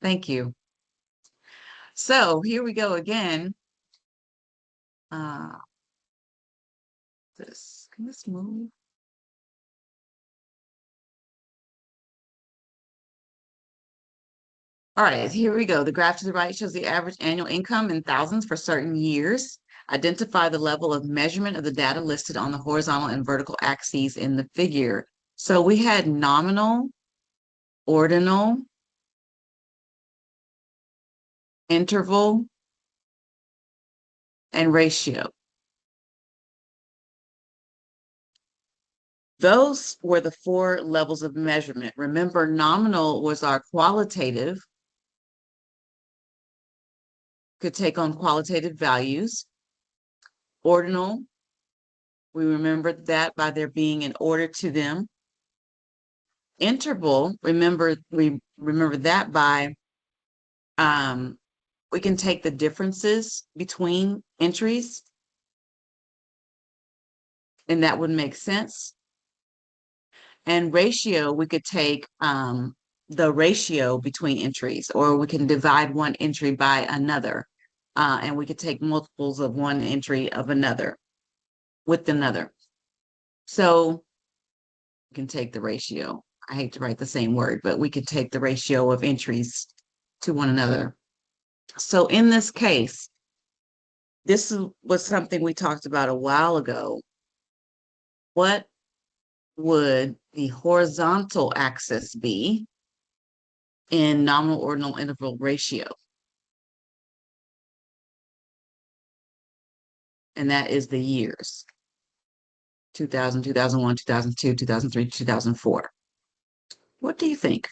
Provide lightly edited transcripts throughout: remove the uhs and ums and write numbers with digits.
Thank you. So here we go again. Uh, can this move? All right, here we go. The graph to the right shows the average annual income in thousands for certain years. Identify the level of measurement of the data listed on the horizontal and vertical axes in the figure. So we had nominal, ordinal, interval, and ratio. Those were the four levels of measurement. Remember, nominal was our qualitative, could take on qualitative values. Ordinal, we remembered that by there being an order to them. Interval, we remember that by we can take the differences between entries, and that would make sense. And ratio, we could take the ratio between entries, or we can divide one entry by another, and we could take multiples of one entry of another with another. So we can take the ratio. I hate to write the same word, but we could take the ratio of entries to one another. So in this case, this was something we talked about a while ago. What would the horizontal axis be in nominal ordinal interval ratio? And that is the years: 2000, 2001, 2002, 2003, 2004. What do you think?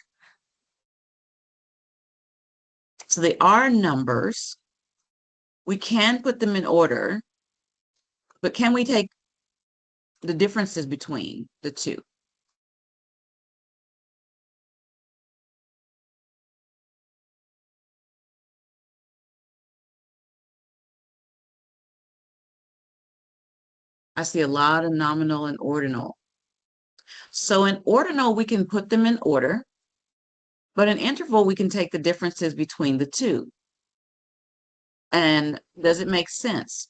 So they are numbers. We can put them in order, but can we take the differences between the two? I see a lot of nominal and ordinal. So in ordinal, we can put them in order, but in interval, we can take the differences between the two. And does it make sense?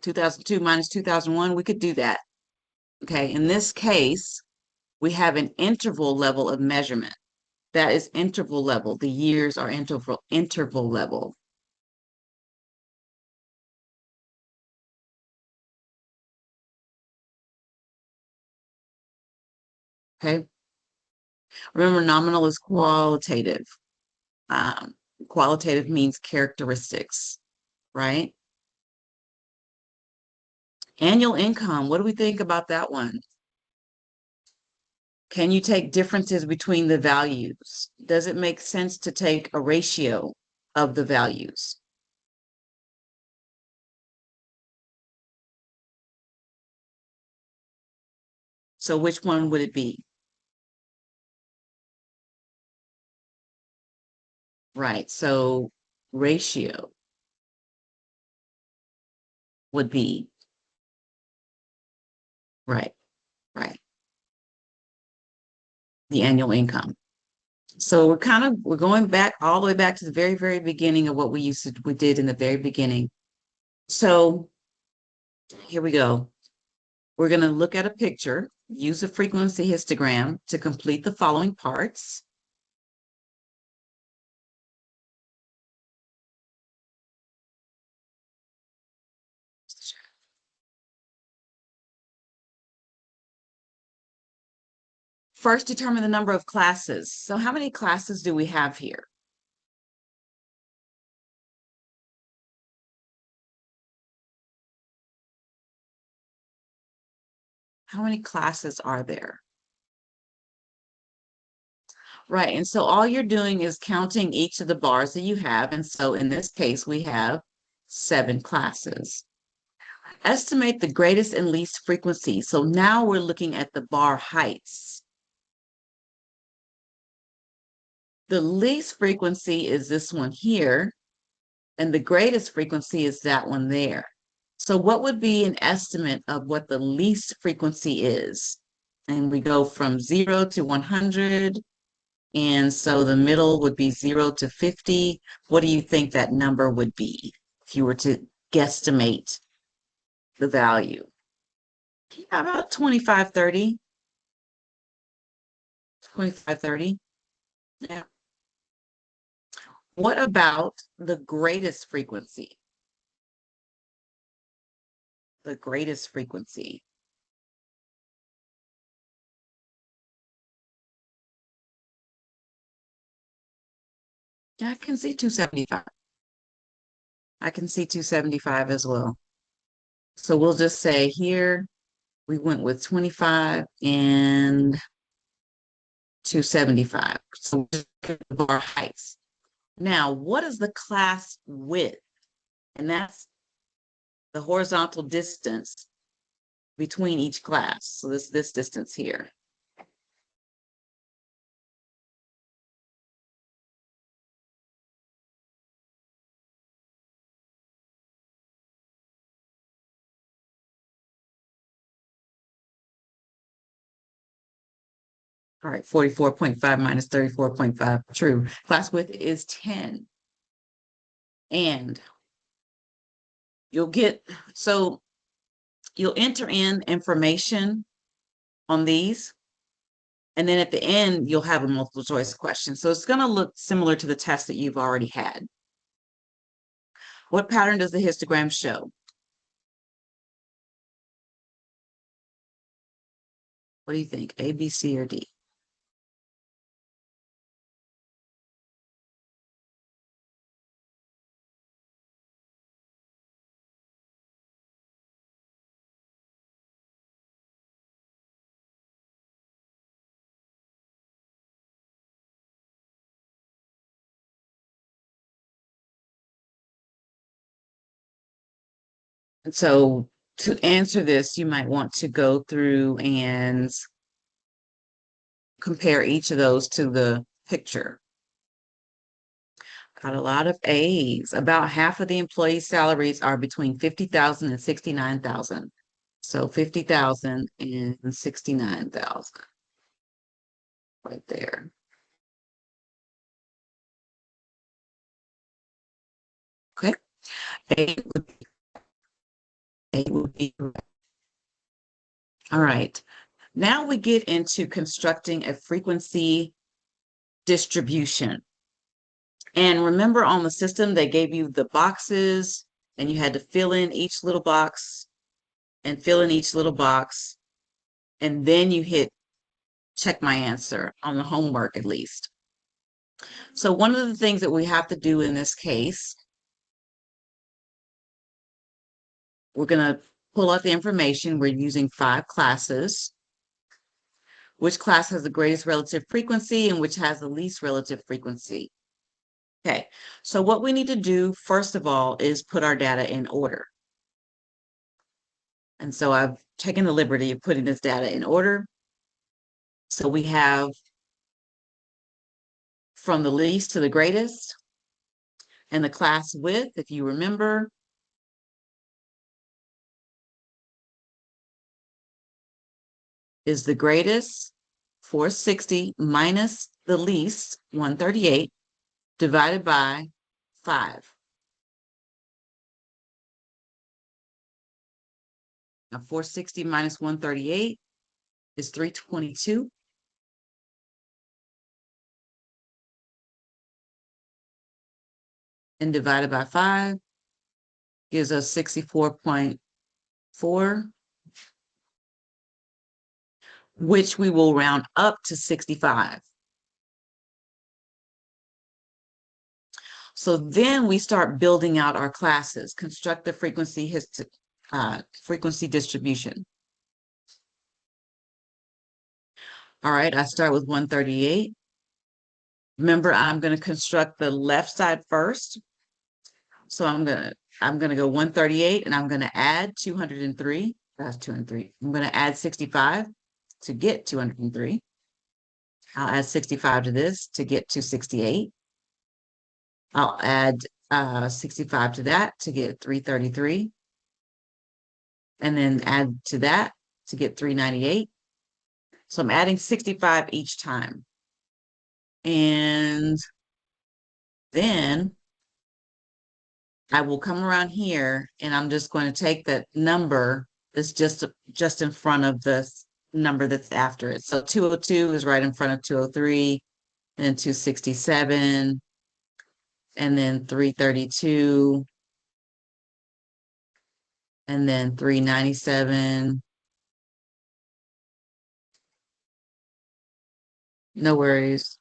2002 minus 2001, we could do that. Okay, in this case, we have an interval level of measurement. That is interval level. The years are interval level. Okay. Remember, nominal is qualitative. Um, Qualitative means characteristics, right? Annual income, what do we think about that one? Can you take differences between the values? Does it make sense to take a ratio of the values? So which one would it be? Right. So ratio would be right, right. The annual income. So we're going back all the way back to the very, very beginning of what we did in the very beginning. So here we go. We're going to look at a picture, use a frequency histogram to complete the following parts. First, determine the number of classes. So how many classes do we have here? How many classes are there? Right, and so all you're doing is counting each of the bars that you have. And so in this case, we have 7 classes. Estimate the greatest and least frequency. So now we're looking at the bar heights. The least frequency is this one here, and the greatest frequency is that one there. So what would be an estimate of what the least frequency is? And we go from 0 to 100, And so the middle would be 0 to 50. What do you think that number would be if you were to guesstimate the value? Yeah, about 25, 30. 25, 30. Yeah. What about the greatest frequency? The greatest frequency. Yeah, I can see 275. I can see 275 as well. So we'll just say here we went with 25 and 275. So the bar heights. Now, what is the class width? And that's the horizontal distance between each class. So this distance here. All right, 44.5 minus 34.5. True. Class width is 10. And you'll get, so you'll enter in information on these. And then at the end, you'll have a multiple choice question. So it's going to look similar to the test that you've already had. What pattern does the histogram show? What do you think? A, B, C, or D? And so to answer this, you might want to go through and compare each of those to the picture. Got a lot of A's. About half of the employee salaries are between 50,000 and 69,000. So 50,000 and 69,000 right there. Okay. A would, A would be correct. All right. Now we get into constructing a frequency distribution. And remember on the system, they gave you the boxes and you had to fill in each little box and fill in each little box. And then you hit check my answer on the homework at least. So one of the things that we have to do in this case, we're going to pull out the information. We're using 5 classes. Which class has the greatest relative frequency and which has the least relative frequency? Okay, so what we need to do, first of all, is put our data in order. And so I've taken the liberty of putting this data in order. So we have from the least to the greatest, and the class width, if you remember, is the greatest, 460, minus the least, 138, divided by 5. Now 460 minus 138 is 322. And divided by 5 gives us 64.4, which we will round up to 65. So then we start building out our classes, construct the frequency distribution. All right, I start with 138. Remember, I'm going to construct the left side first. So I'm gonna go 138 and I'm gonna add 203. That's 203. I'm gonna add 65 to get 203. I'll add 65 to this to get 268. I'll add 65 to that to get 333. And then add to that to get 398. So I'm adding 65 each time. And then I will come around here and I'm just going to take that number that's just in front of the number that's after it. So 202 is right in front of 203, and then 267, and then 332, and then 397. No worries.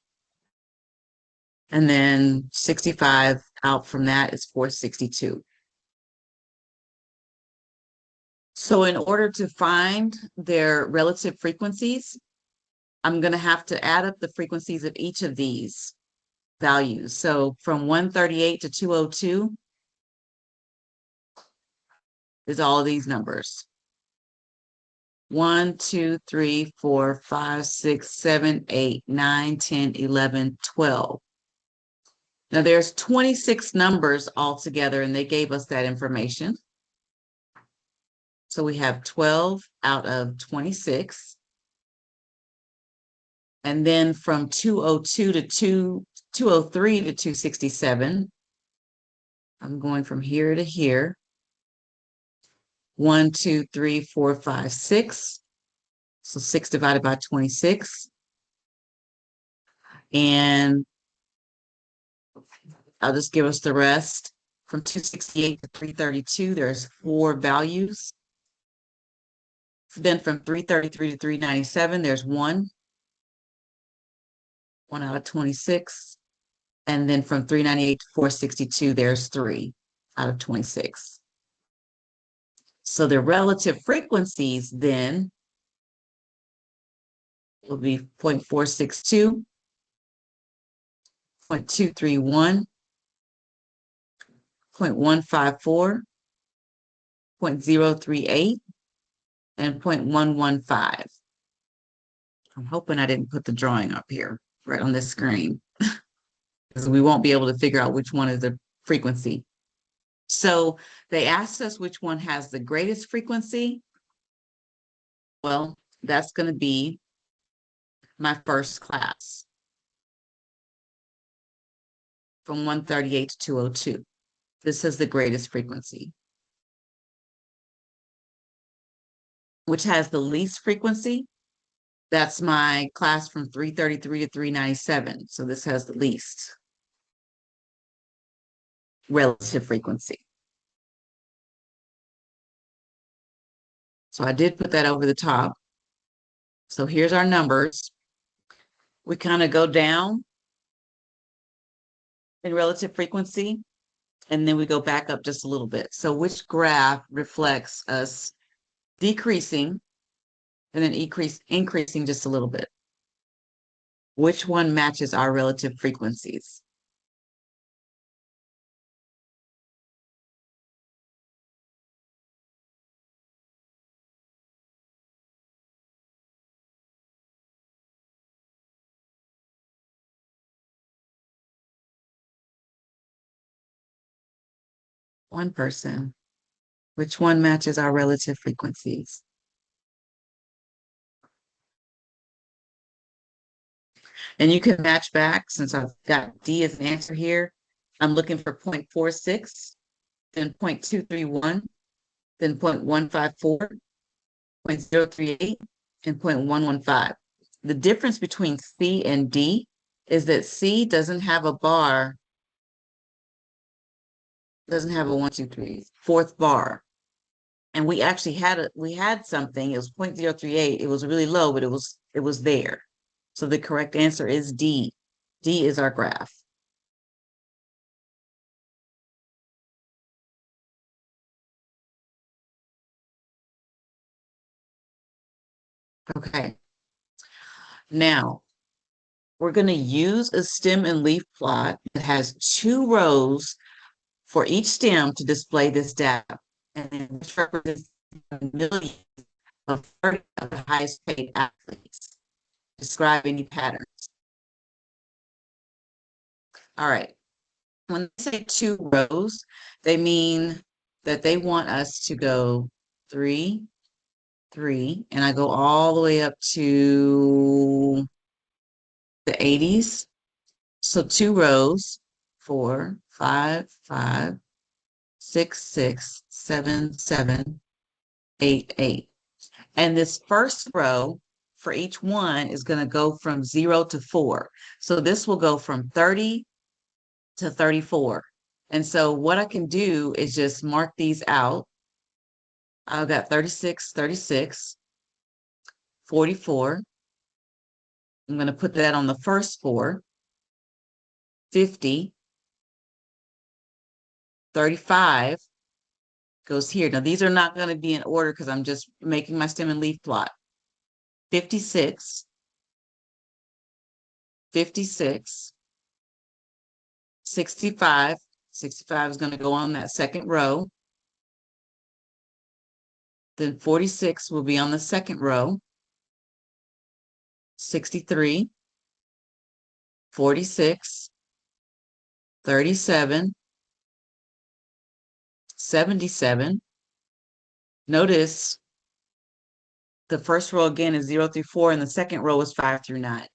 And then 65 out from that is 462. So in order to find their relative frequencies, I'm going to have to add up the frequencies of each of these values. So from 138 to 202 is all of these numbers. 1, 2, 3, 4, 5, 6, 7, 8, 9, 10, 11, 12. Now there's 26 numbers altogether, and they gave us that information. So we have 12 out of 26. And then from 202 to 203 to 267, I'm going from here to here. 1, 2, 3, 4, 5, 6. So 6 divided by 26. And I'll just give us the rest. From 268 to 332, there's 4 values. Then from 333 to 397, there's 1 out of 26. And then from 398 to 462, there's 3 out of 26. So the relative frequencies then will be 0.462, 0.231, 0.154, 0.038, and 0.115. I'm hoping I didn't put the drawing up here right on this screen, because we won't be able to figure out which one is the frequency. So they asked us which one has the greatest frequency. Well, that's going to be my first class from 138 to 202. This is the greatest frequency. Which has the least frequency? That's my class from 333 to 397. So this has the least relative frequency. So I did put that over the top. So here's our numbers. We kind of go down in relative frequency, and then we go back up just a little bit. So which graph reflects us decreasing and then increasing just a little bit? Which one matches our relative frequencies? One person. Which one matches our relative frequencies? And you can match back, since I've got D as an answer here. I'm looking for 0.46, then 0.231, then 0.154, 0.038, and 0.115. The difference between C and D is that C doesn't have a bar, doesn't have a 1, 2, 3, fourth bar. And we actually had something, it was 0.038. It was really low, but it was there. So the correct answer is D. D is our graph. Okay. Now, we're going to use a stem and leaf plot that has 2 rows for each stem to display this data. And then this represents millions of 30 of the highest paid athletes. Describe any patterns. All right. When they say 2 rows, they mean that they want us to go 3, 3, and I go all the way up to the 80s. So 2 rows, 4, 5, 5, 6, 6, 7, 7, 8, 8. And this first row for each one is going to go from 0 to 4. So this will go from 30 to 34. And so what I can do is just mark these out. I've got 36, 36, 44. I'm going to put that on the first 4, 50, 35 goes here. Now, these are not going to be in order because I'm just making my stem and leaf plot. 56, 56, 65. 65 is going to go on that second row. Then 46 will be on the second row. 63, 46, 37, 77. Notice the first row again is 0 through 4, and the second row is 5 through 9.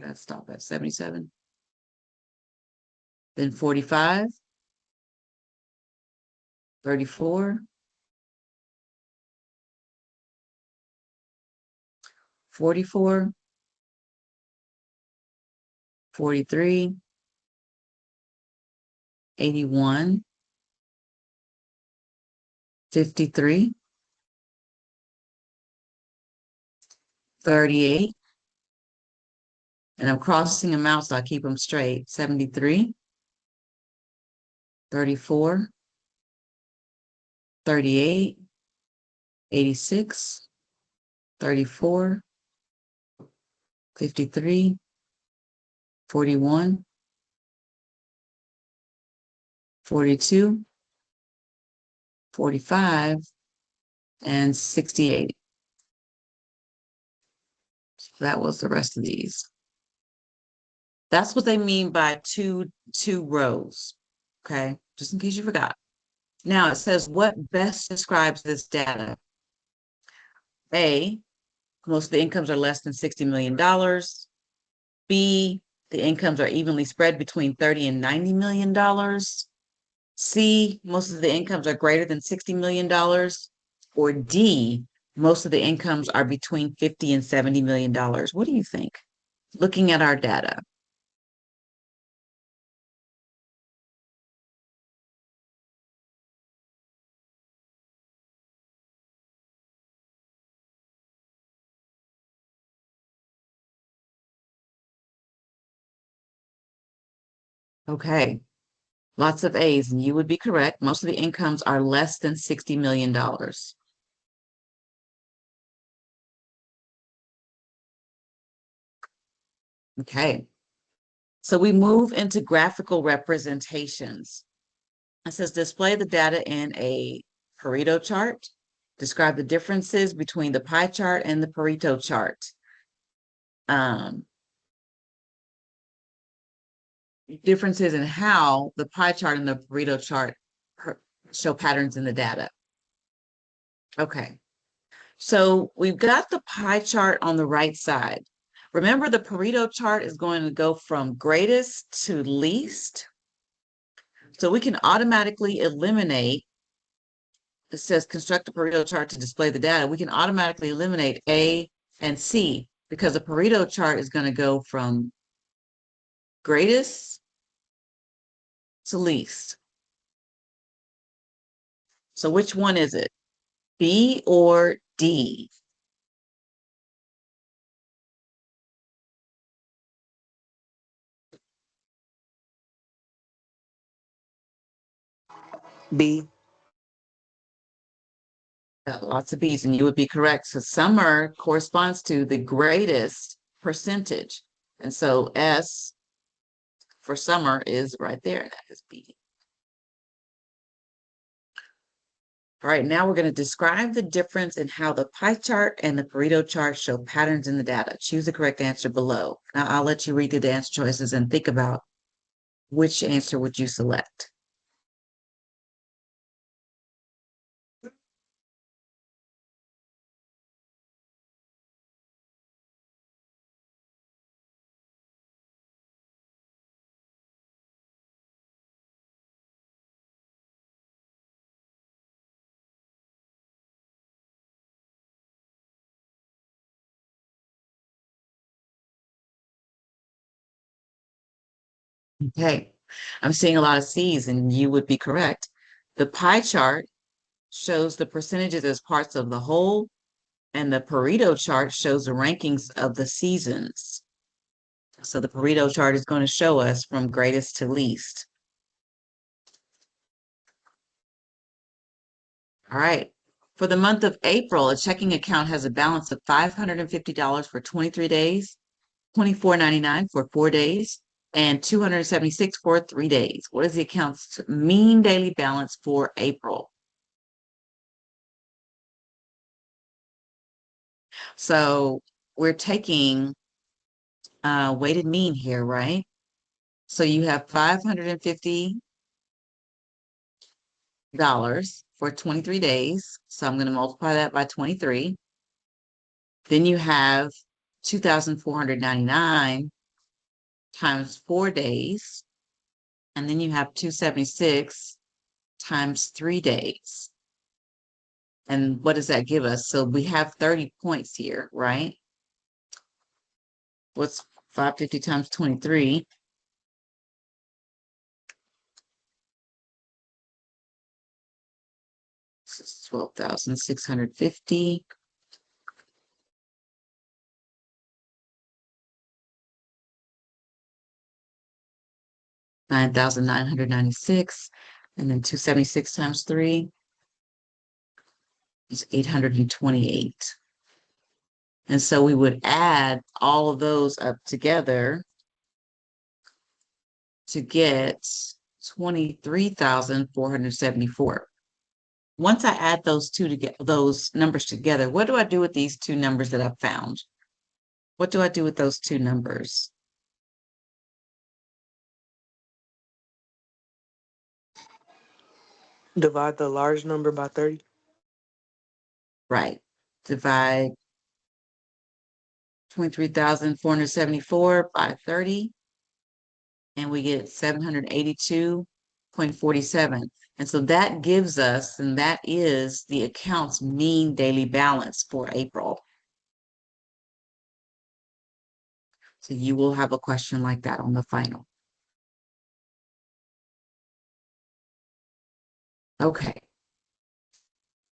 Let's stop at 77. Then 45, 34, 44, 43, 81, 53, 38, and I'm crossing them out so I keep them straight. 73, 34, 38, 86, 34, 53, 41, 42, 45, and 68. So that was the rest of these. That's what they mean by two rows. Okay, just in case you forgot. Now it says what best describes this data? A, most of the incomes are less than $60 million. B, the incomes are evenly spread between $30 and $90 million. C, most of the incomes are greater than $60 million. Or D, most of the incomes are between $50 and $70 million. What do you think? Looking at our data. Okay, lots of A's, and you would be correct. Most of the incomes are less than $60 million. Okay, so we move into graphical representations. It says display the data in a Pareto chart. Describe the differences between the pie chart and the Pareto chart. Differences in how the pie chart and the Pareto chart show patterns in the data. Okay, so we've got the pie chart on the right side. Remember, the Pareto chart is going to go from greatest to least. So we can automatically eliminate, it says construct a Pareto chart to display the data. We can automatically eliminate A and C because the Pareto chart is going to go from greatest to least. So which one is it? B or D? B. Lots of B's, and you would be correct. So summer corresponds to the greatest percentage. And so S for summer is right there. That is B. All right, now we're going to describe the difference in how the pie chart and the Pareto chart show patterns in the data. Choose the correct answer below. Now I'll let you read through the answer choices and think about which answer would you select. Okay, I'm seeing a lot of C's, and you would be correct. The pie chart shows the percentages as parts of the whole, and the Pareto chart shows the rankings of the seasons. So the Pareto chart is going to show us from greatest to least. All right. For the month of April, a checking account has a balance of $550 for 23 days, $24.99 for 4 days, and $276 for 3 days. What is the account's mean daily balance for April? So we're taking weighted mean here, right? So you have $550 for 23 days. So I'm going to multiply that by 23. Then you have 2,499 times 4 days. And then you have 276 times 3 days. And what does that give us? So we have 30 points here, right? What's 550 times 23? 12,650. 9,996. And then 276 times 3 is 828. And so we would add all of those up together to get 23,474. Once I add those numbers together, what do I do with these two numbers that I've found? What do I do with those two numbers? Divide the large number by 30. Right. Divide 23,474 by 30, and we get 782.47. And so that gives us, and that is the account's mean daily balance for April. So you will have a question like that on the final. Okay.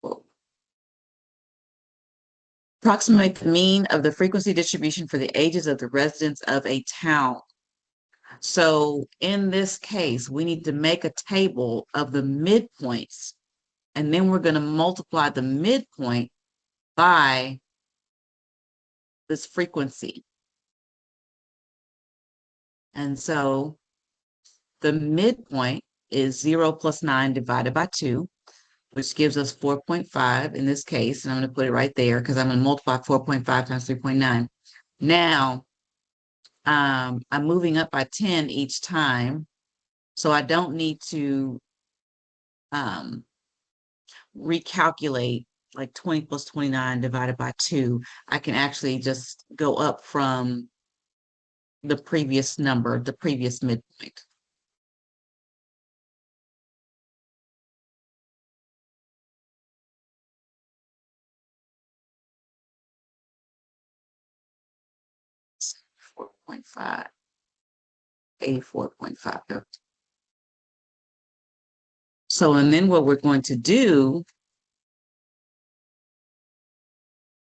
Well, approximate the mean of the frequency distribution for the ages of the residents of a town. So in this case, we need to make a table of the midpoints, and then we're going to multiply the midpoint by this frequency. And so the midpoint is 0 plus 9 divided by 2, which gives us 4.5 in this case. And I'm going to put it right there because I'm going to multiply 4.5 times 3.9. Now, I'm moving up by 10 each time. So I don't need to um, recalculate like 20 plus 29 divided by 2. I can actually just go up from the previous number, the previous midpoint. So 4.5, 84.5. So, and then what we're going to do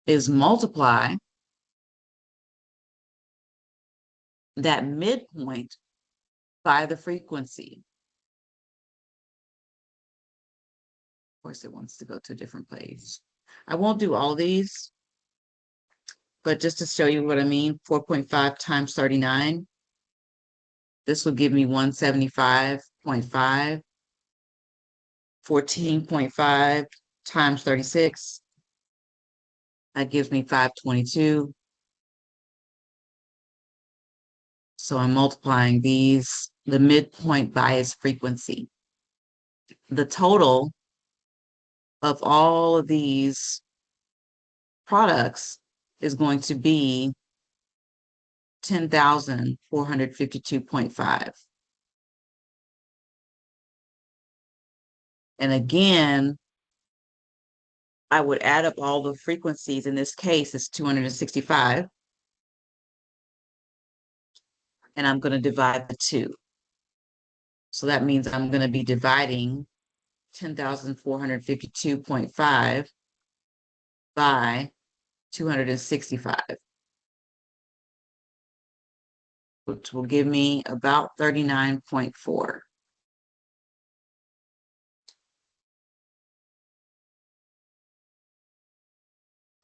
is multiply that midpoint by the frequency. Of course, it wants to go to a different place. I won't do all these, but just to show you what I mean, 4.5 times 39, this will give me 175.5. 14.5 times 36, that gives me 522. So I'm multiplying the midpoint by its frequency. The total of all of these products is going to be 10,452.5. And again, I would add up all the frequencies. In this case, it's 265. And I'm going to divide the two. So that means I'm going to be dividing 10,452.5 by 265, which will give me about 39.4.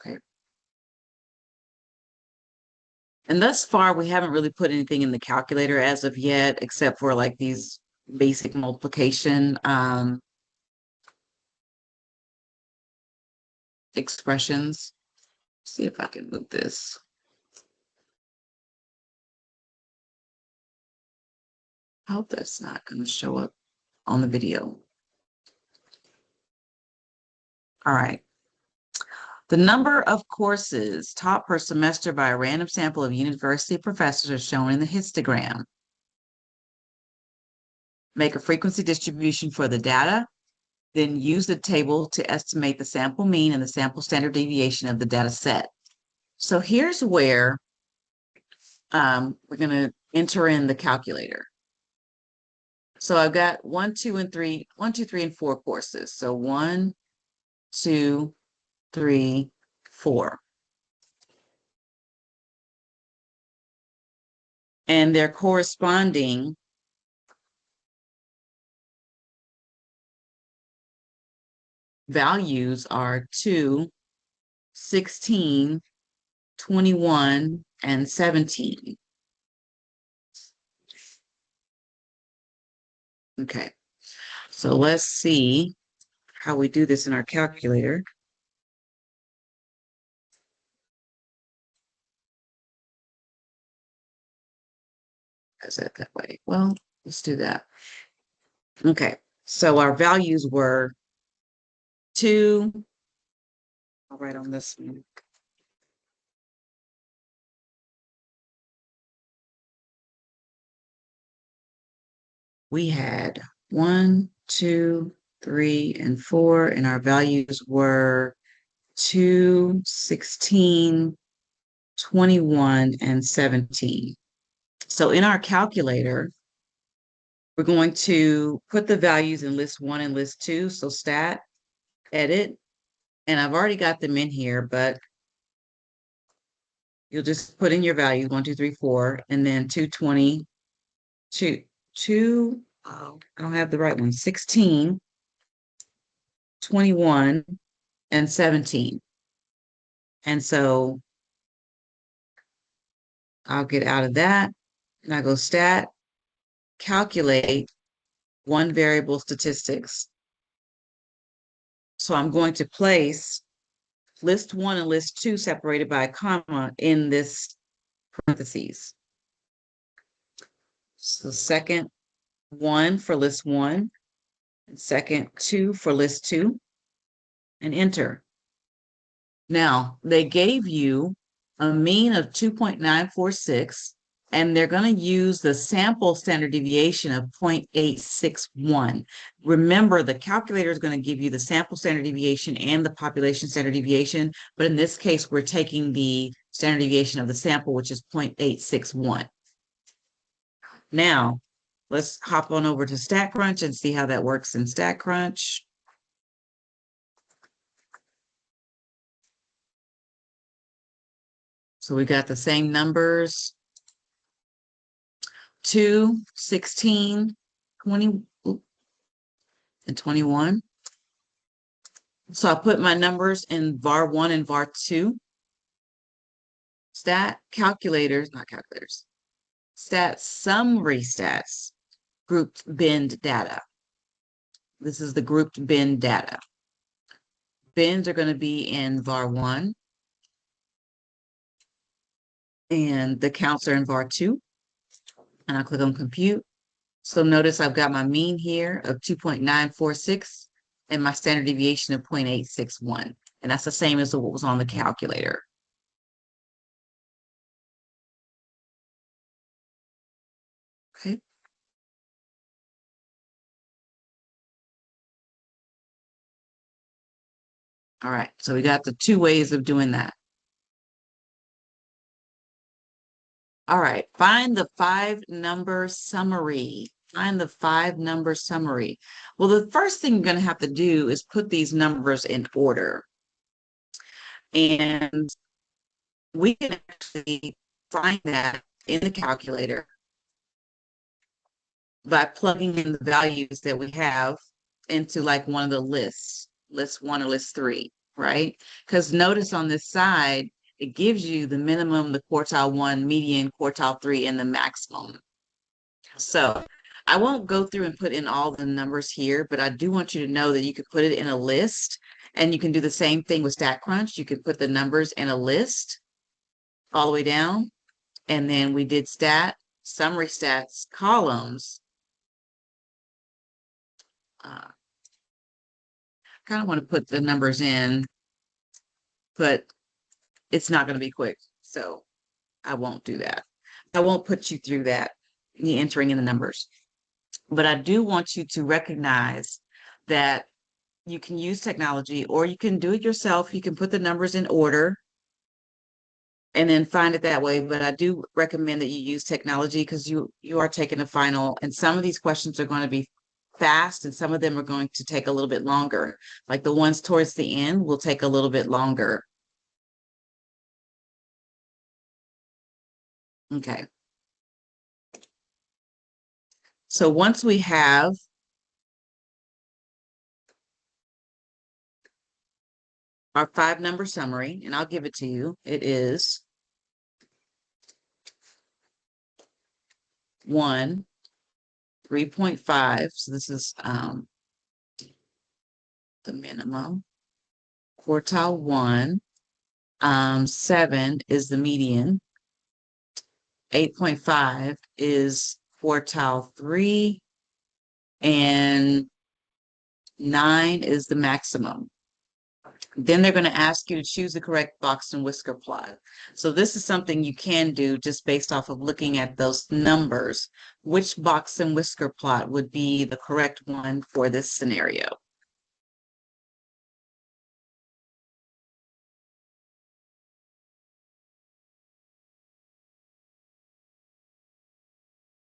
Okay. And thus far, we haven't really put anything in the calculator as of yet, except for like these basic multiplication expressions. See if I can move this. I hope that's not going to show up on the video. All right. The number of courses taught per semester by a random sample of university professors are shown in the histogram. Make a frequency distribution for the data, then use the table to estimate the sample mean and the sample standard deviation of the data set. So here's where we're going to enter in the calculator. So I've got 1, 2, and 3, 1, 2, 3, and 4 courses. So 1, 2, 3, 4. And their corresponding values are 2, 16, 21, and 17. Okay, so let's see how we do this in our calculator. Is that that way? Well, let's do that. Okay, so our values were 2, I'll write on this one. We had 1, 2, 3, and 4, and our values were 2, 16, 21, and 17. So in our calculator, we're going to put the values in list 1 and list 2. So stat, edit, and I've already got them in here, but you'll just put in your values 1, 2, 3, 4, and then 220, 2, oh, I don't have the right one, 16, 21, and 17. And so I'll get out of that and I go stat, calculate one variable statistics. So I'm going to place list 1 and list 2 separated by a comma in this parentheses. So second 1 for list 1, second 2 for list 2, and enter. Now, they gave you a mean of 2.946, and they're going to use the sample standard deviation of 0.861. Remember, the calculator is going to give you the sample standard deviation and the population standard deviation, but in this case, we're taking the standard deviation of the sample, which is 0.861. Now, let's hop on over to StatCrunch and see how that works in StatCrunch. So we got the same numbers, 2, 16, 20, and 21. So I put my numbers in var1 and var2. Stat calculators, not calculators, stat summary stats, grouped binned data. This is the grouped bin data. Bins are going to be in var1, and the counts are in var2. And I'll click on compute. So notice I've got my mean here of 2.946 and my standard deviation of 0.861. And that's the same as what was on the calculator. Okay. All right. So we got the 2 ways of doing that. All right. Find the 5-number summary Find the 5 number summary. Well, the first thing you're going to have to do is put these numbers in order. And we can actually find that in the calculator by plugging in the values that we have into like one of the lists, list 1 or list 3, right? Because notice on this side, it gives you the minimum, the quartile 1, median, quartile 3, and the maximum. So I won't go through and put in all the numbers here, but I do want you to know that you can put it in a list, and you can do the same thing with StatCrunch. You can put the numbers in a list all the way down. And then we did summary stats columns. Kind of want to put the numbers in, but it's not going to be quick. So I won't do that. I won't put you through that, the entering in the numbers. But I do want you to recognize that you can use technology or you can do it yourself. You can put the numbers in order and then find it that way. But I do recommend that you use technology because you are taking a final, and some of these questions are going to be fast and some of them are going to take a little bit longer. Like the ones towards the end will take a little bit longer. Okay. So once we have our 5 number summary, and I'll give it to you, it is 1, 3.5. So this is the minimum. Quartile 1, 7 is the median. 8.5 is quartile 3, and 9 is the maximum. Then they're going to ask you to choose the correct box and whisker plot. So this is something you can do just based off of looking at those numbers. Which box and whisker plot would be the correct one for this scenario?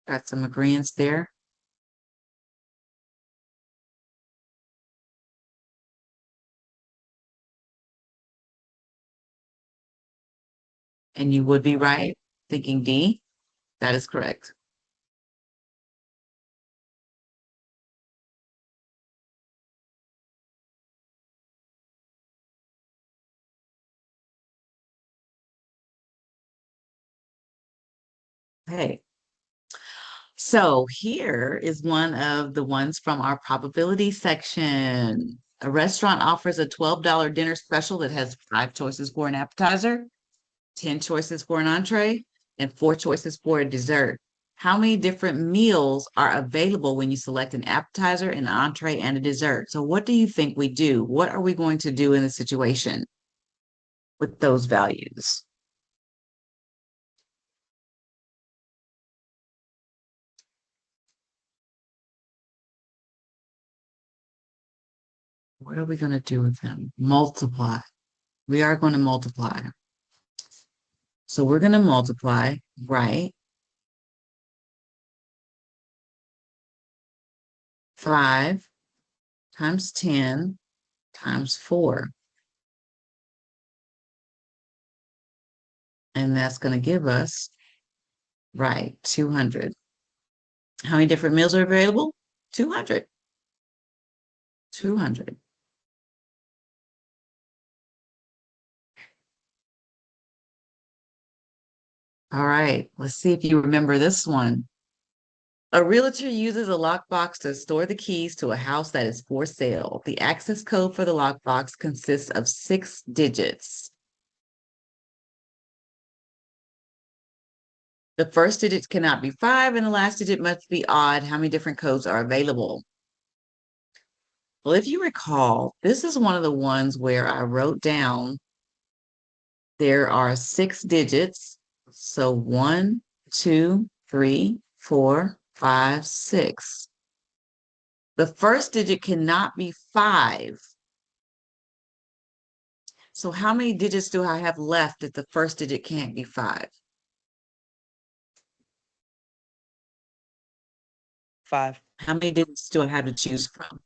Got some agreements there. And you would be right, thinking D. That is correct. Hey, so here is one of the ones from our probability section. A restaurant offers a $12 dinner special that has 5 choices for an appetizer, 10 choices for an entree, and 4 choices for a dessert. How many different meals are available when you select an appetizer, an entree, and a dessert? So what do you think we do? What are we going to do in the situation with those values? What are we going to do with them? Multiply. We are going to multiply. So we're going to multiply, right? 5 times 10 times 4. And that's going to give us, right, 200. How many different meals are available? 200. 200. All right, let's see if you remember this one. A realtor uses a lockbox to store the keys to a house that is for sale. The access code for the lockbox consists of 6 digits. The first digit cannot be 5 and the last digit must be odd. How many different codes are available? Well, if you recall, this is one of the ones where I wrote down there are 6 digits. So 1, 2, 3, 4, 5, 6. The first digit cannot be 5. So how many digits do I have left if the first digit can't be 5? 5. How many digits do I have to choose from?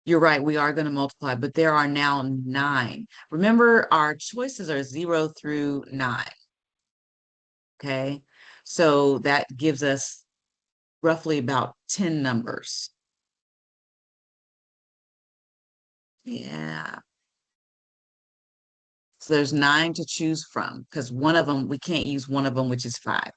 You're right, we are going to multiply, but there are now 9. Remember, our choices are 0 through 9. Okay, so that gives us roughly about 10 numbers. Yeah. So there's 9 to choose from because one of them, we can't use one of them, which is 5.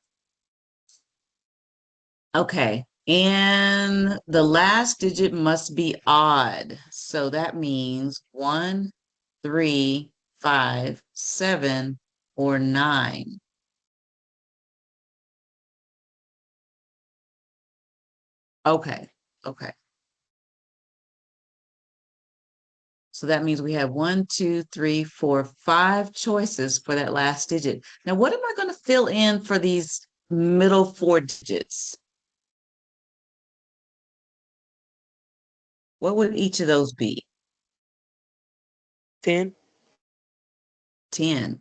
Okay. And the last digit must be odd. So that means 1, 3, 5, 7, or 9. Okay. Okay. So that means we have 1, 2, 3, 4, 5 choices for that last digit. Now, what am I going to fill in for these middle 4 digits? What would each of those be? 10. 10.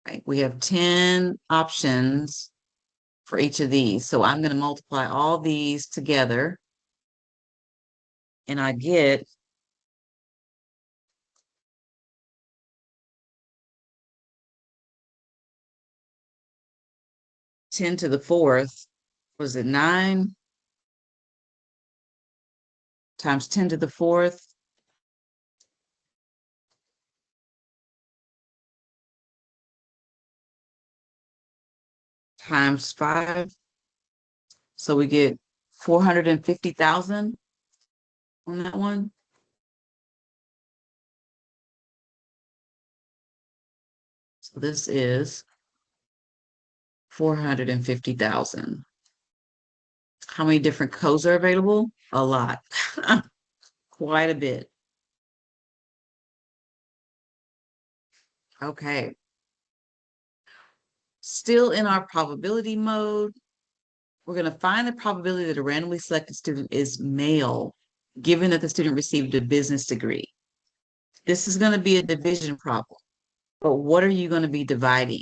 Right? We have 10 options for each of these. So I'm going to multiply all these together and I get 10 to the fourth. Was it 9 times 10 to the fourth times 5? So we get 450,000 on that one. So this is 450,000. How many different codes are available? A lot. Quite a bit. Okay. Still in our probability mode, we're going to find the probability that a randomly selected student is male, given that the student received a business degree. This is going to be a division problem, but what are you going to be dividing?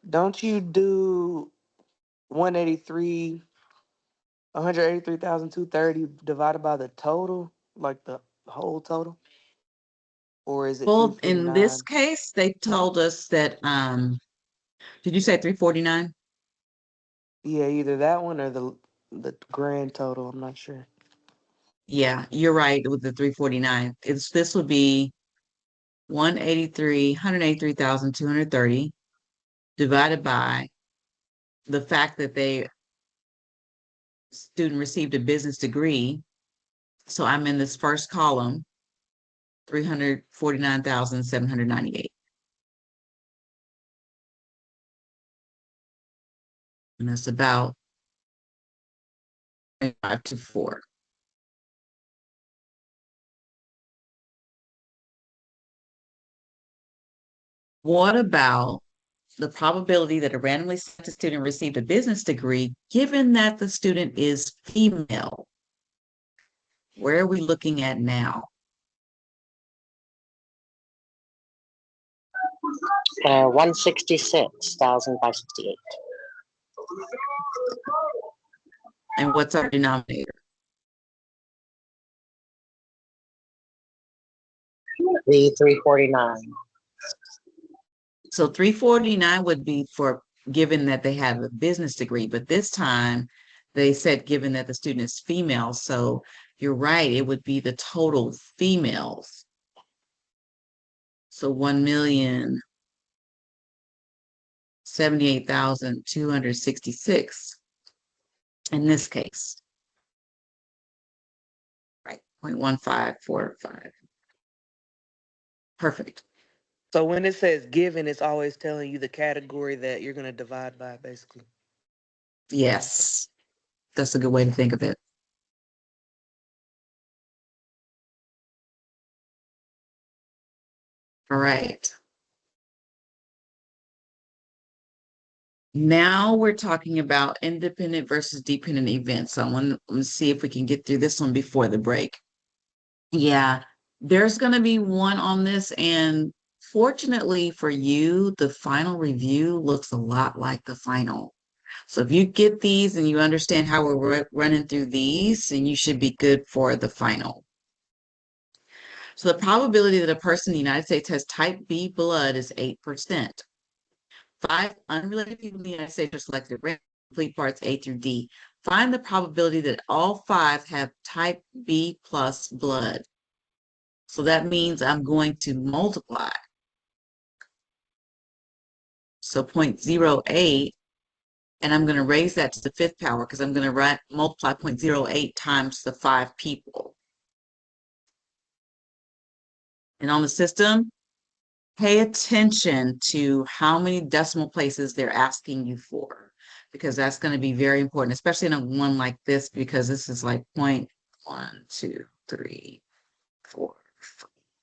Don't you do 183, 183,230 divided by the total, like the whole total? Or is it Well, in this 349? case, they told us that, did you say 349? Yeah, either that one or the grand total. I'm not sure. Yeah, you're right with the 349. This would be 183,230 divided by the fact that they student received a business degree. So I'm in this first column, 349,798. And that's about 5 to 4. What about the probability that a randomly selected student received a business degree, given that the student is female? Where are we looking at now? 166,568. And what's our denominator? The 349. So 349 would be for given that they have a business degree, but this time they said given that the student is female. So you're right, it would be the total females. So 1,078,266 in this case, right? 0.1545. Perfect. So when it says given, it's always telling you the category that you're going to divide by, basically. Yes, that's a good way to think of it. All right. Now we're talking about independent versus dependent events. So I want to see if we can get through this one before the break. Yeah, there's going to be one on this, and fortunately for you, the final review looks a lot like the final. So if you get these and you understand how we're running through these, then you should be good for the final. So the probability that a person in the United States has type B blood is 8%. 5 unrelated people in the United States are selected randomly, complete parts A through D. Find the probability that all 5 have type B plus blood. So that means I'm going to multiply. So 0.08, and I'm going to raise that to the 5th power because I'm going to multiply 0.08 times the 5 people. And on the system, pay attention to how many decimal places they're asking you for, because that's going to be very important, especially in a one like this, because this is like 0.1, 2, 3, 4,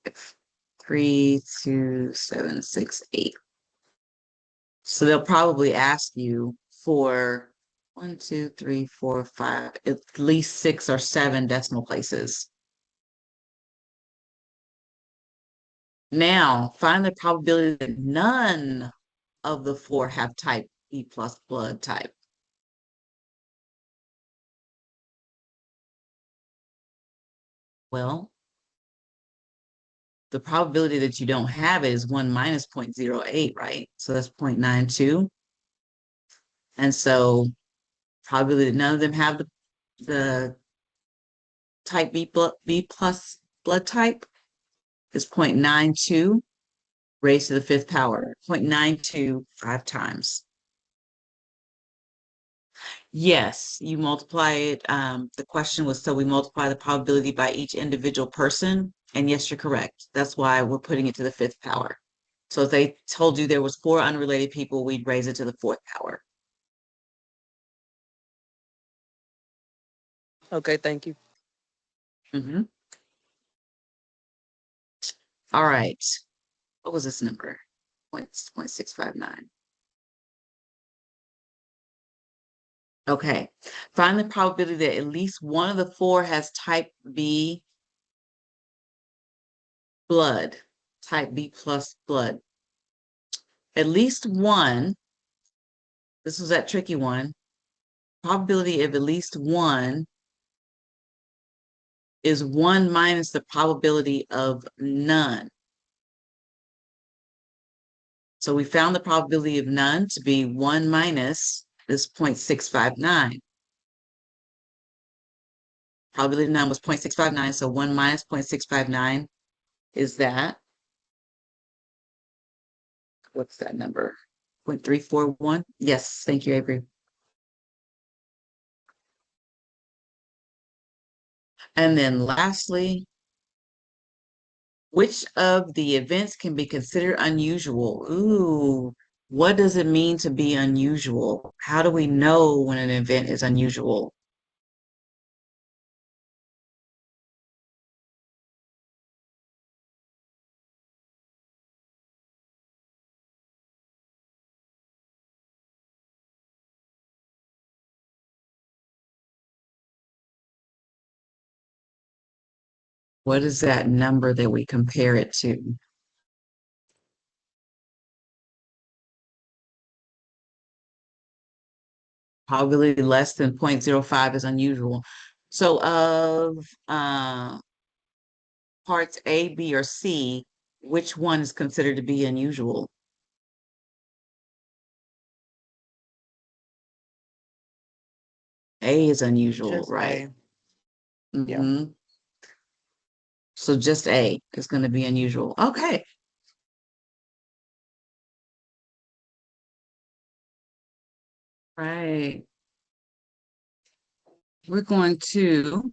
5, 3, 2, 7, 6, 8. So they'll probably ask you for 1, 2, 3, 4, 5, at least 6 or 7 decimal places. Now, find the probability that none of the 4 have type B plus blood type. Well, the probability that you don't have it is 1 minus 0.08, right? So that's 0.92. And so probability that none of them have the type B plus blood type is 0.92 raised to the 5th power, 0.92 5 times. Yes, you multiply it. The question was, so we multiply the probability by each individual person. And yes, you're correct. That's why we're putting it to the 5th power. So if they told you there was 4 unrelated people, we'd raise it to the 4th power. Okay, thank you. Mm-hmm. All right. What was this number? 0.659. Okay. Find the probability that at least one of the 4 has type B blood, type B plus blood. At least one, this was that tricky one, probability of at least one is 1 minus the probability of none. So we found the probability of none to be 1 minus this 0.659. Probability of none was 0.659, so 1 minus 0.659 is that. What's that number? 0.341? Yes, thank you, Avery. And then lastly, which of the events can be considered unusual? Ooh, what does it mean to be unusual? How do we know when an event is unusual? What is that number that we compare it to? Probability less than 0.05 is unusual. So of parts A, B, or C, which one is considered to be unusual? A is unusual, Just right? A. Yeah. Mm-hmm. So just A is going to be unusual. Okay. Right. We're going to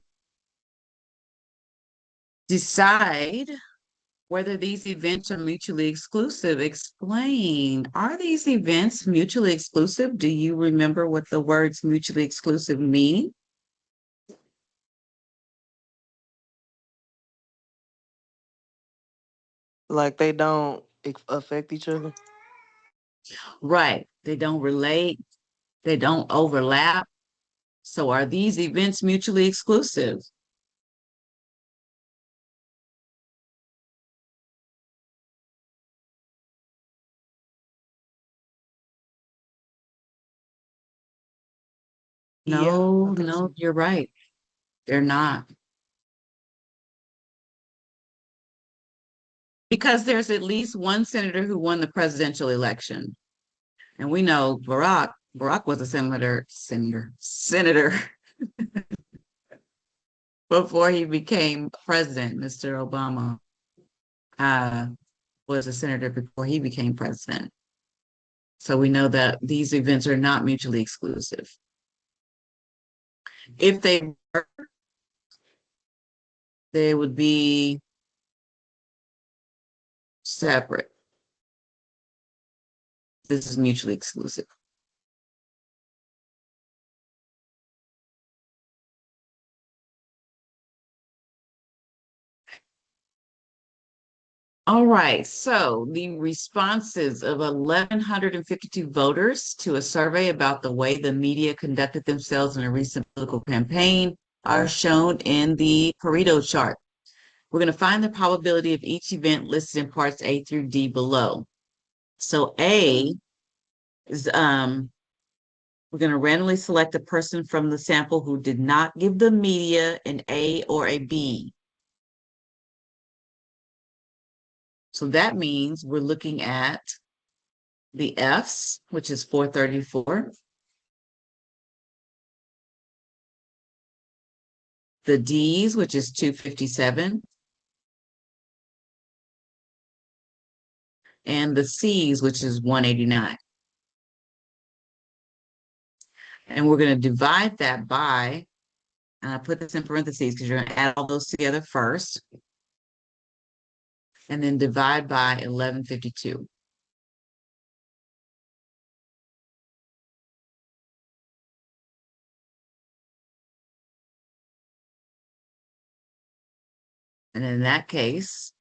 decide whether these events are mutually exclusive. Explain. Are these events mutually exclusive? Do you remember what the words mutually exclusive mean? Like they don't affect each other. Right. They don't relate, they don't overlap. So are these events mutually exclusive? Yeah, I No, think no, so. you're right. They're not. Because there's at least one senator who won the presidential election. And we know Barack was a senator before he became president. Mr. Obama uh, was a senator before he became president. So we know that these events are not mutually exclusive. If they were, they would be separate. This is mutually exclusive. All right, so the responses of 1,152 voters to a survey about the way the media conducted themselves in a recent political campaign are shown in the Pareto chart. We're going to find the probability of each event listed in parts A through D below. So A is we're going to randomly select a person from the sample who did not give the media an A or a B. So that means we're looking at the Fs, which is 434, the Ds, which is 257, and the Cs, which is 189. And we're going to divide that by, and I put this in parentheses because you're going to add all those together first, and then divide by 1152. And in that case,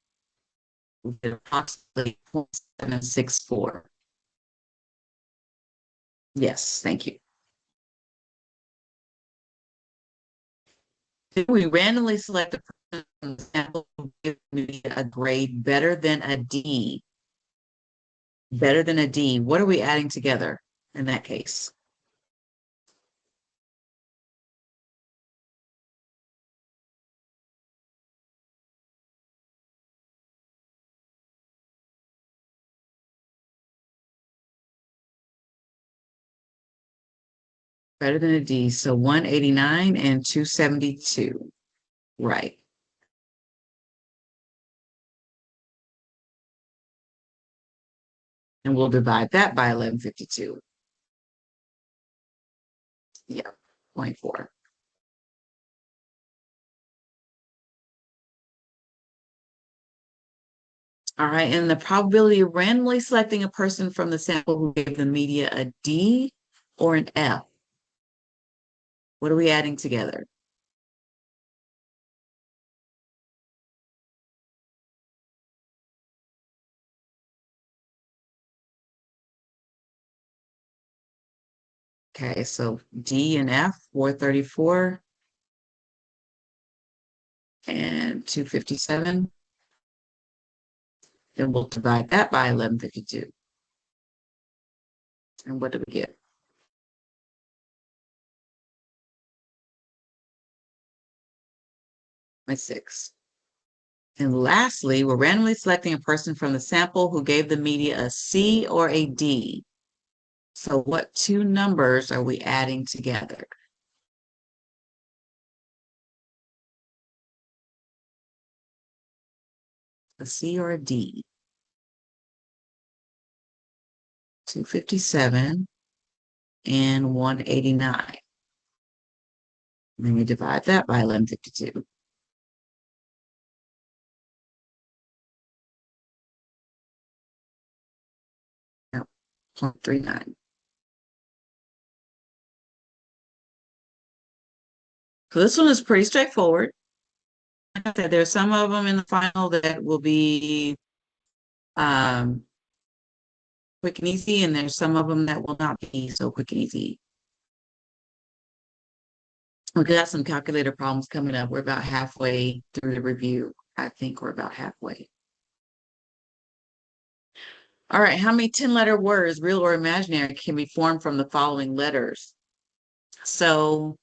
we get approximately 0.764. Yes, thank you. If we randomly select a person from the sample who gives me a grade better than a D, what are we adding together in that case? Better than a D, so 189 and 272. Right. And we'll divide that by 1152. Yeah, zero point 0.4. All right, and the probability of randomly selecting a person from the sample who gave the media a D or an F. What are we adding together? Okay, so D and F, 434 and 257. Then we'll divide that by 1152. And what do we get? My 6. And lastly, we're randomly selecting a person from the sample who gave the media a C or a D. So what two numbers are we adding together? A C or a D? 257 and 189. Then we divide that by 1152. No, 0.39. So this one is pretty straightforward. Like I said, there's some of them in the final that will be um, quick and easy, and there's some of them that will not be so quick and easy. We got some calculator problems coming up. We're about halfway through the review. I think we're about halfway. All right, how many 10-letter words, real or imaginary, can be formed from the following letters? So,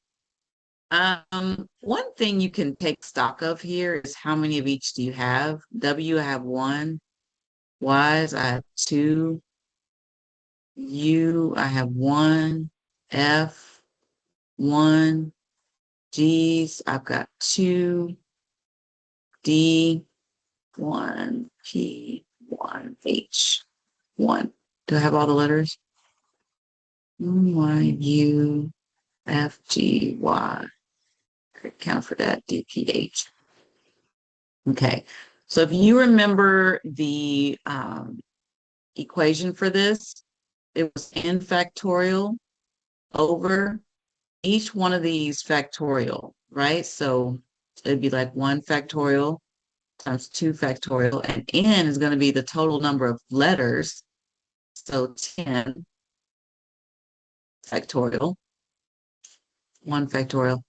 one thing you can take stock of here is how many of each do you have? W, I have one. Y's, I have two. U, I have one. F, one. G's, I've got two. D, one. P, one. H, one. Do I have all the letters? Y, U, F, G, Y. Count for that. D, P, H. Okay. So if you remember the equation for this, it was n factorial over each one of these factorial, right? So it'd be like 1 factorial times 2 factorial, and n is going to be the total number of letters. So 10 factorial, 1 factorial.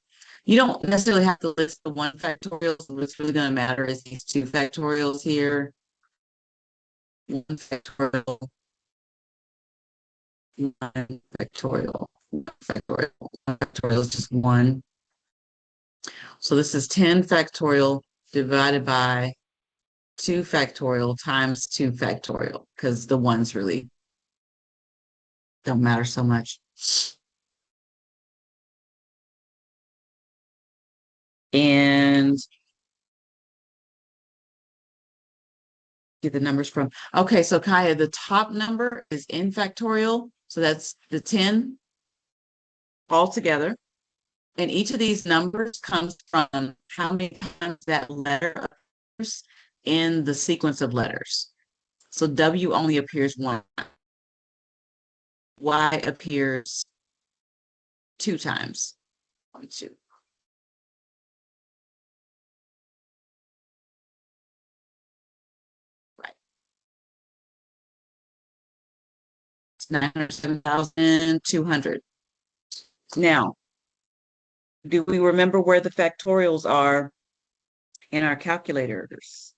You don't necessarily have to list the 1 factorial. So what's really going to matter is these 2 factorials here. 1 factorial, 1 factorial, 1 factorial. 1 factorial is just 1. So this is 10 factorial divided by 2 factorial times 2 factorial, because the ones really don't matter so much. And get the numbers from, okay, so Kaya, the top number is n factorial. So that's the 10 altogether. And each of these numbers comes from how many times that letter appears in the sequence of letters. So W only appears once. Y appears 2 times. 1, 2. Right. It's 907,200. Now, do we remember where the factorials are in our calculators?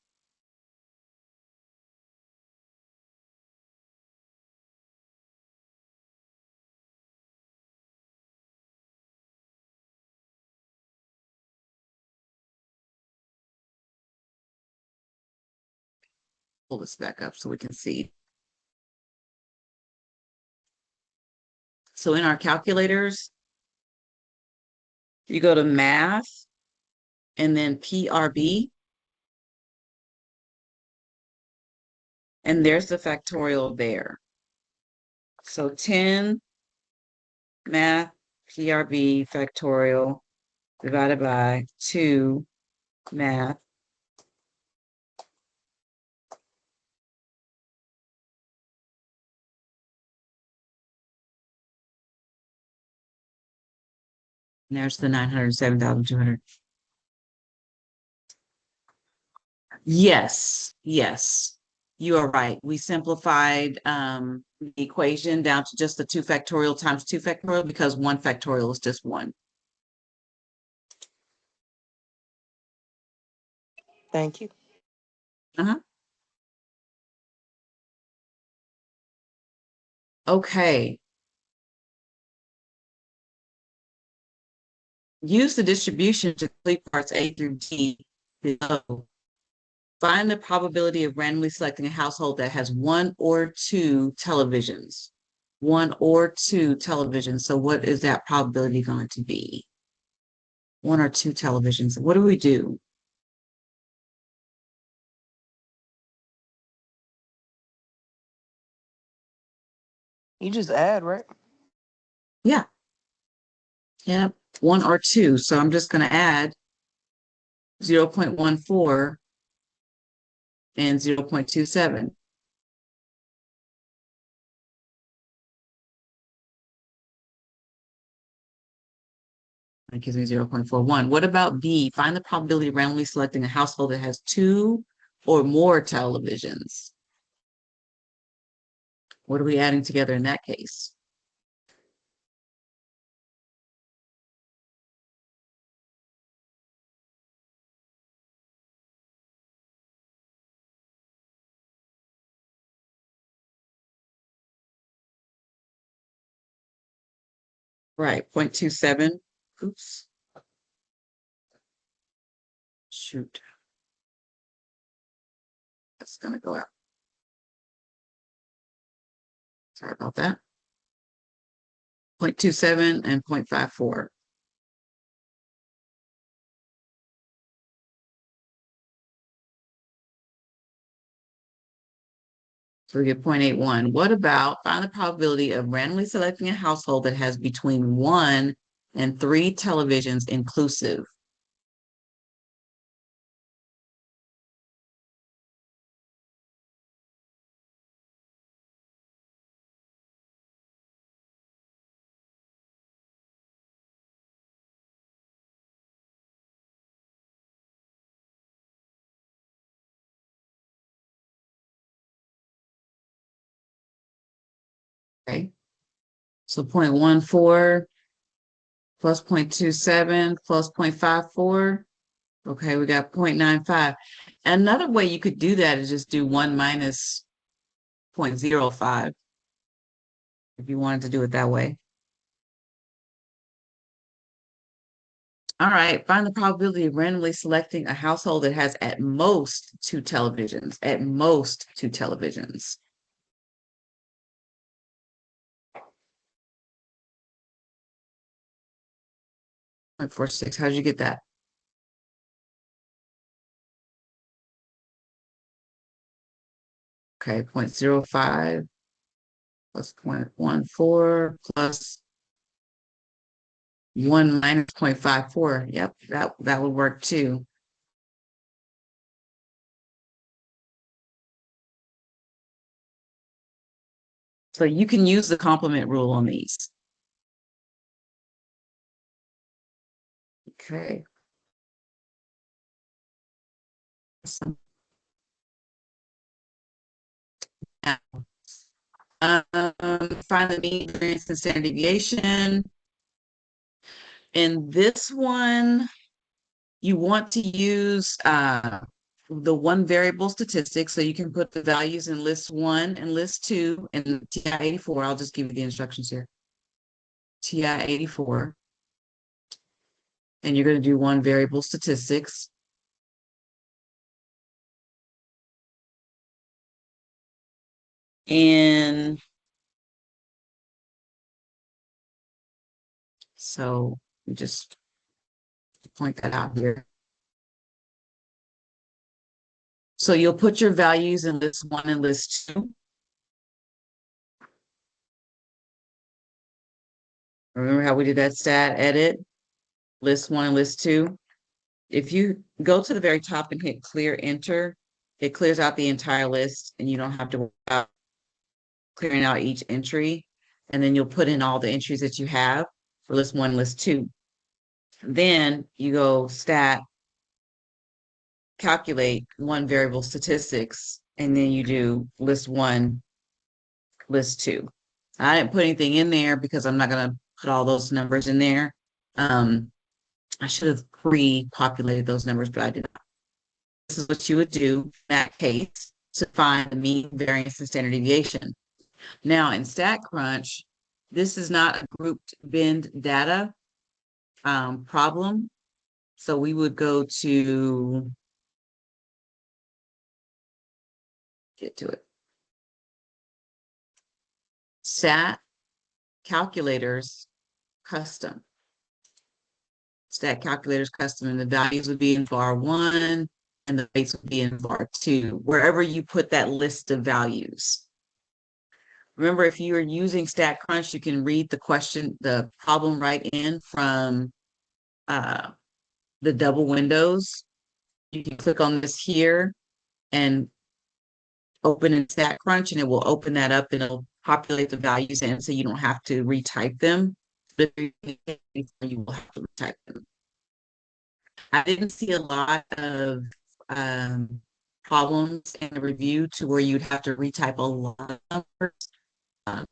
Pull this back up so we can see. So in our calculators, you go to math and then PRB, and there's the factorial there. So 10 math PRB factorial divided by 2 math and there's the 907,200. Yes, yes, you are right. We simplified the equation down to just the 2 factorial times 2 factorial because 1 factorial is just 1. Thank you. Uh-huh. Okay. Use the distribution to complete parts A through D below. Find the probability of randomly selecting a household that has 1 or 2 televisions. 1 or 2 televisions. So what is that probability going to be? 1 or 2 televisions. What do we do? You just add, right? Yeah. Yeah. 1 or 2. So I'm just going to add 0.14 and 0.27. That gives me 0.41. What about B? Find the probability of randomly selecting a household that has 2 or more televisions. What are we adding together in that case? Right, 0.27. Oops, shoot, that's gonna go out. Sorry about that. 0.27 and 0.54. So we get 0.81. What about find the probability of randomly selecting a household that has between 1 and 3 televisions inclusive? Okay, so 0.14 plus 0.27 plus 0.54. Okay, we got 0.95. Another way you could do that is just do 1 minus 0.05 if you wanted to do it that way. All right, find the probability of randomly selecting a household that has at most 2 televisions. At most 2 televisions. 0.46. How did you get that? Okay, 0.05 plus 0.14 plus 1 minus 0.54. Yep, that would work too. So you can use the complement rule on these. Okay. Awesome. Now, find the mean variance and standard deviation. In this one, you want to use the one variable statistic. So you can put the values in list 1 and list 2 and TI-84. I'll just give you the instructions here. TI-84. And you're going to do one variable statistics. And so we just point that out here. So you'll put your values in list 1 and list 2. Remember how we did that stat edit? List 1 and list 2. If you go to the very top and hit clear enter, it clears out the entire list and you don't have to worry about clearing out each entry. And then you'll put in all the entries that you have for list 1, list 2. Then you go stat, calculate one variable statistics, and then you do list 1, list 2. I didn't put anything in there because I'm not going to put all those numbers in there. I should have pre-populated those numbers, but I did not. This is what you would do in that case to find the mean variance and standard deviation. Now in StatCrunch, this is not a grouped bin data problem. So we would go to, get to it, Stat Calculators Custom. Stat Calculators Custom, and the values would be in var 1 and the weights would be in var 2, wherever you put that list of values. Remember, if you're using StatCrunch, you can read the question, the problem right in from the double windows. You can click on this here and open in StatCrunch, and it will open that up and it'll populate the values in so you don't have to retype them. But you will have to retype them. I didn't see a lot of problems in the review to where you'd have to retype a lot of numbers.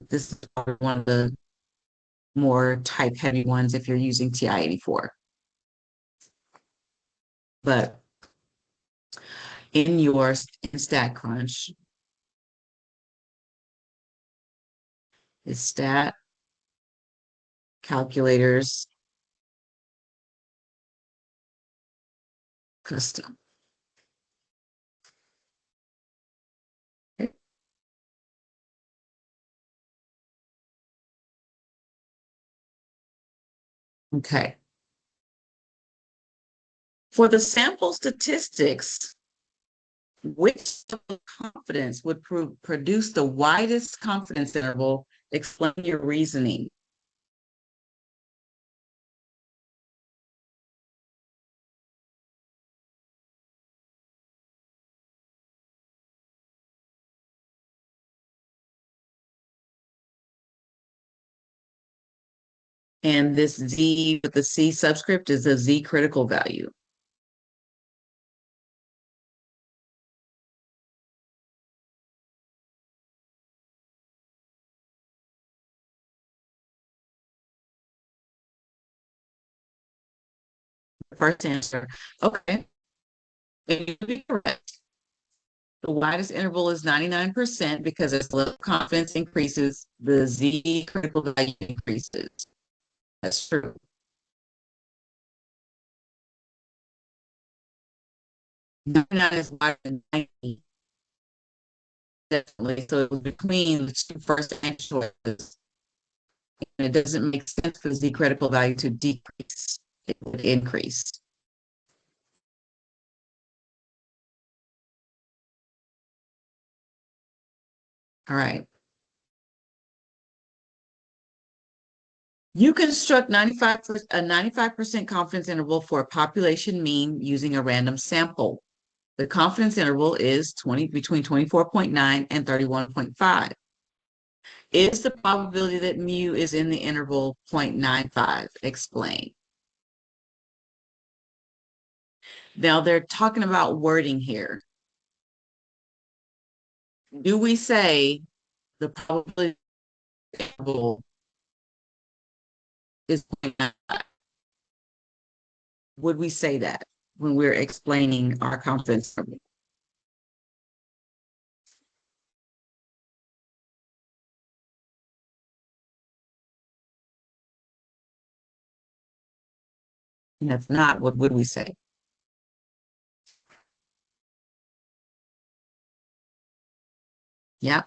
This is probably one of the more type heavy ones if you're using TI-84. But in your in StatCrunch, is stat calculators custom. Okay. For the sample statistics, which level of confidence would produce the widest confidence interval? Explain your reasoning. And this Z with the C subscript is a Z critical value. First answer. Okay. And you'd be correct. The widest interval is 99% because as level of confidence increases, the Z critical value increases. That's true. 99 is wider than 90. Definitely. So it was between the two first answer choices. And it doesn't make sense for the Z critical value to decrease. It would increase. All right. You construct a 95% confidence interval for a population mean using a random sample. The confidence interval is between 24.9 and 31.5. Is the probability that mu is in the interval 0.95? Explain. Now they're talking about wording here. Do we say the probability interval is 0.95? Would we say that when we're explaining our confidence interval? And if not, what would we say? Yeah.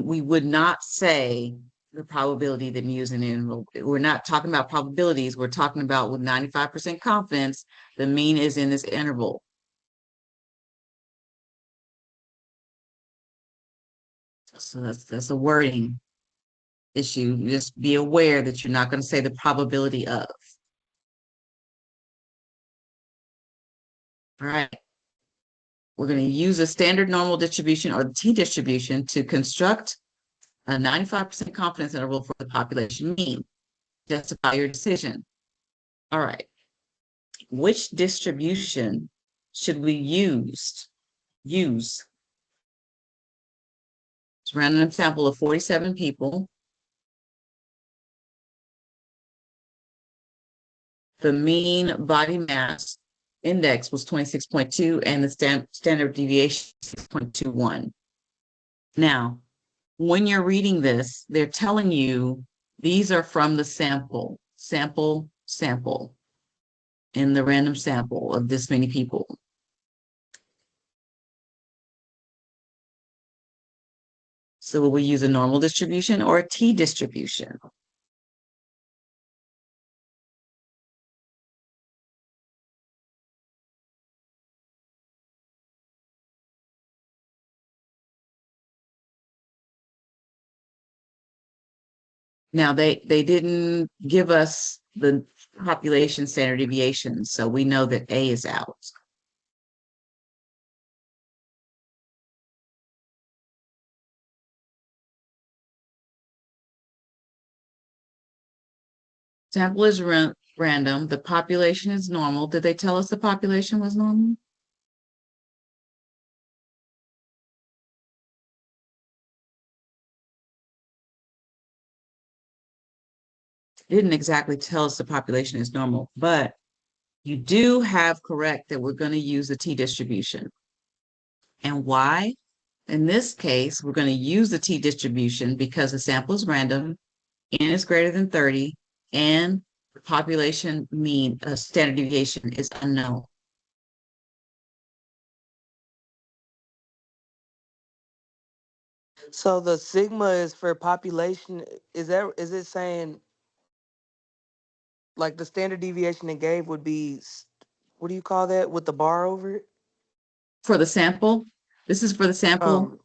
We would not say the probability that mu is an interval. We're not talking about probabilities. We're talking about with 95% confidence, the mean is in this interval. So that's a wording issue. Just be aware that you're not going to say the probability of. All right. We're going to use a standard normal distribution or the t-distribution to construct a 95% confidence interval for the population mean. Justify your decision. All right. Which distribution should we use? It's a random sample of 47 people. The mean body mass index was 26.2 and the standard deviation 6.21. Now, when you're reading this, they're telling you these are from the sample, in the random sample of this many people. So will we use a normal distribution or a t-distribution? Now they didn't give us the population standard deviation, so we know that A is out. Sample is random. The population is normal. Did they tell us the population was normal? didn't exactly tell us the population is normal, but you do have correct that we're going to use the t-distribution. And why? In this case, we're going to use the t-distribution because the sample is random, n is greater than 30, and the population mean standard deviation is unknown. So the sigma is for population. Is it saying like the standard deviation it gave would be what do you call that with the bar over it? For the sample, this is for the sample, Um.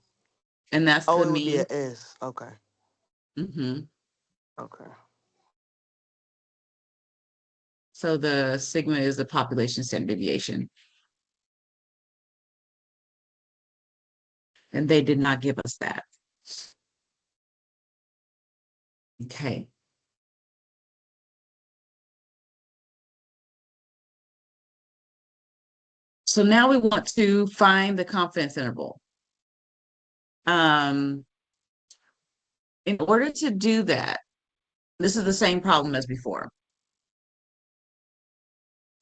and that's Oh, the it would be mean. a S. Okay. Hmm. Okay. So the sigma is the population standard deviation, and they did not give us that. Okay. So now we want to find the confidence interval. Um, in order to do that, this is the same problem as before.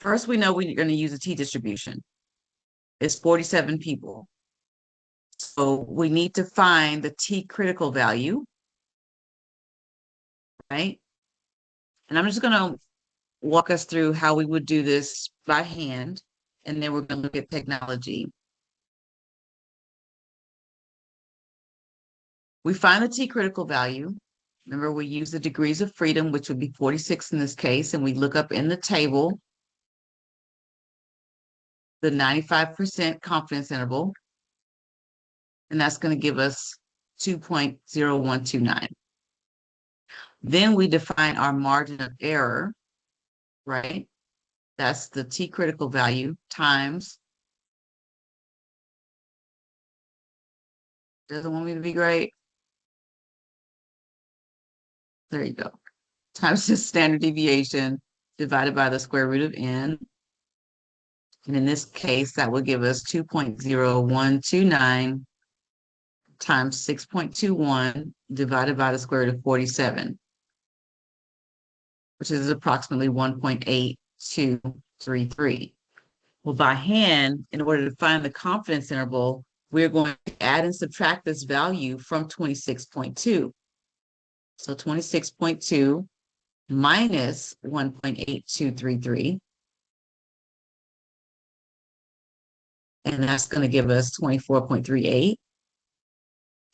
First, we know we're going to use a t-distribution. It's 47 people. So we need to find the t-critical value, right? And I'm just going to walk us through how we would do this by hand, and then we're going to look at technology. We find the t-critical value. Remember, we use the degrees of freedom, which would be 46 in this case, and we look up in the table the 95% confidence interval, and that's going to give us 2.0129. Then we define our margin of error, right? That's the t critical value times, doesn't want me to be great. There you go. Times the standard deviation divided by the square root of n. And in this case, that would give us 2.0129 times 6.21 divided by the square root of 47, which is approximately 1.8233. Well, by hand, in order to find the confidence interval, we're going to add and subtract this value from 26.2. So 26.2 minus 1.8233, and that's going to give us 24.38.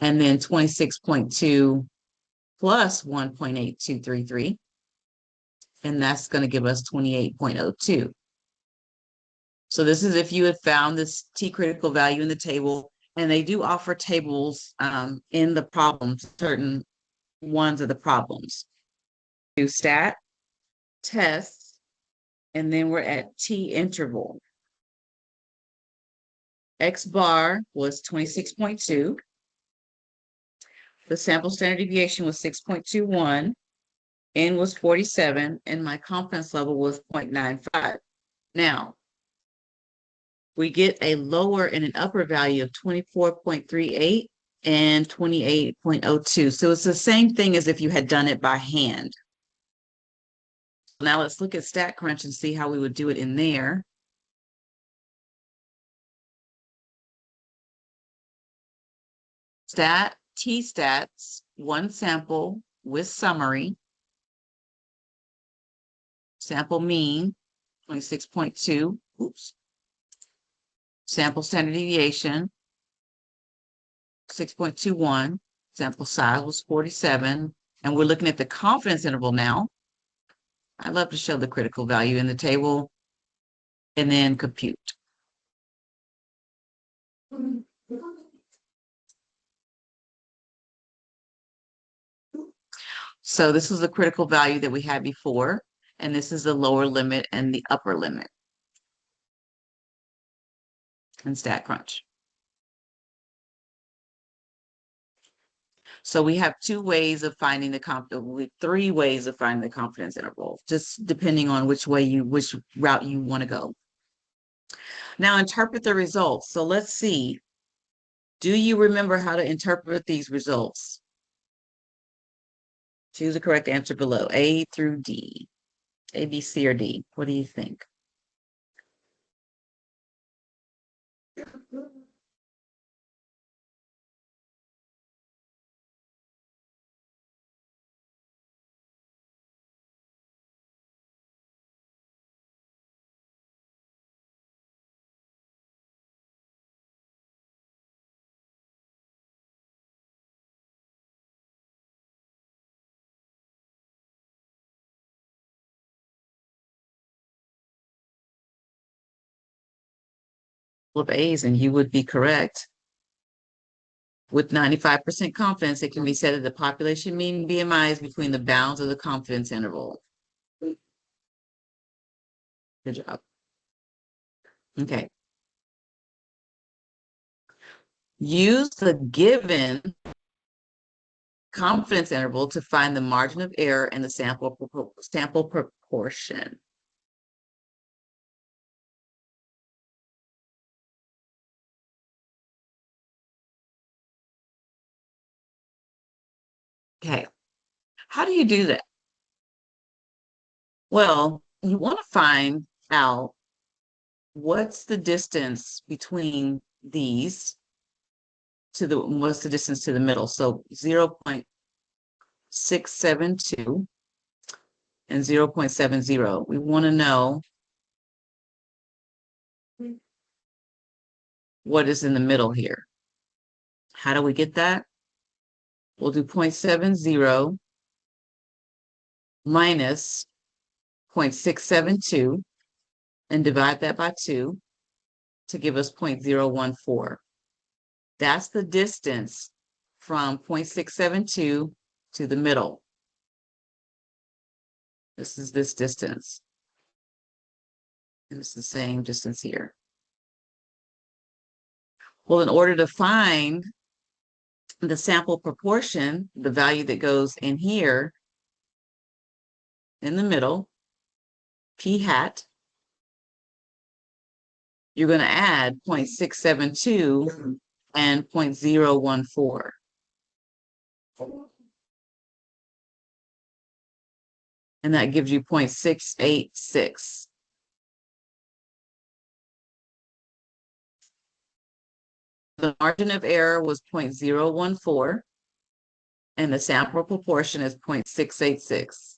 And then 26.2 plus 1.8233, and that's going to give us 28.02. So this is if you had found this t-critical value in the table, and they do offer tables in the problems, certain ones of the problems. Do stat, tests, and then we're at t interval. X bar was 26.2. The sample standard deviation was 6.21. N was 47, and my confidence level was 0.95. Now, we get a lower and an upper value of 24.38 and 28.02. So it's the same thing as if you had done it by hand. Now let's look at StatCrunch and see how we would do it in there. T-stats, one sample with summary, sample mean, 26.2, oops, sample standard deviation, 6.21, sample size was 47, and we're looking at the confidence interval now. I love to show the critical value in the table and then compute. So this is the critical value that we had before, and this is the lower limit and the upper limit in StatCrunch. So we have two ways of finding three ways of finding the confidence interval, just depending on which route you want to go. Now interpret the results. So let's see. Do you remember how to interpret these results? Choose the correct answer below, A through D. A, B, C, or D. What do you think? Of A's, and you would be correct. With 95% confidence, it can be said that the population mean BMI is between the bounds of the confidence interval. Good job. Okay. Use the given confidence interval to find the margin of error in the sample proportion. Okay. How do you do that? Well, you want to find out what's the distance between these what's the distance to the middle? So 0.672 and 0.70. We want to know what is in the middle here. How do we get that? We'll do 0.70 minus 0.672 and divide that by 2 to give us 0.014. That's the distance from 0.672 to the middle. This is this distance. And it's the same distance here. Well, in order to find the sample proportion, the value that goes in here in the middle, p hat, you're going to add 0.672 and 0.014. And that gives you 0.686. The margin of error was 0.014, and the sample proportion is 0.686.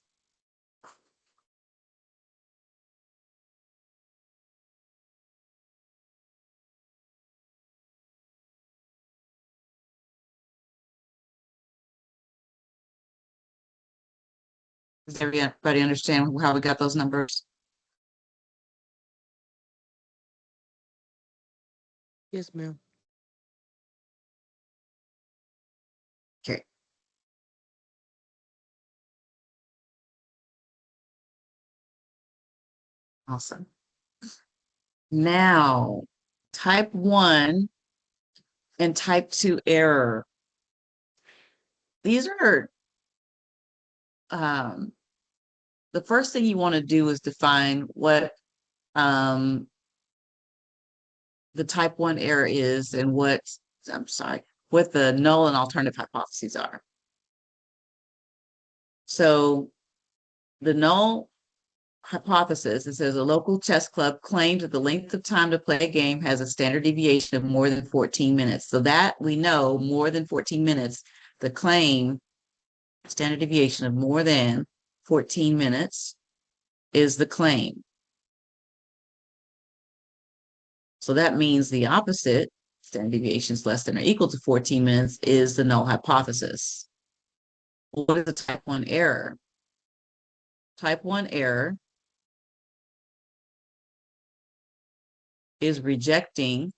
Does everybody understand how we got those numbers? Yes, ma'am. Okay. Awesome. Now, type 1 and type 2 error. These are, the first thing you want to do is define what the type 1 error is and what the null and alternative hypotheses are. So the null hypothesis, it says a local chess club claims that the length of time to play a game has a standard deviation of more than 14 minutes. So that we know more than 14 minutes, the claim standard deviation of more than 14 minutes is the claim. So that means the opposite, standard deviations less than or equal to 14 minutes, is the null hypothesis. What is a type 1 error? Type 1 error is rejecting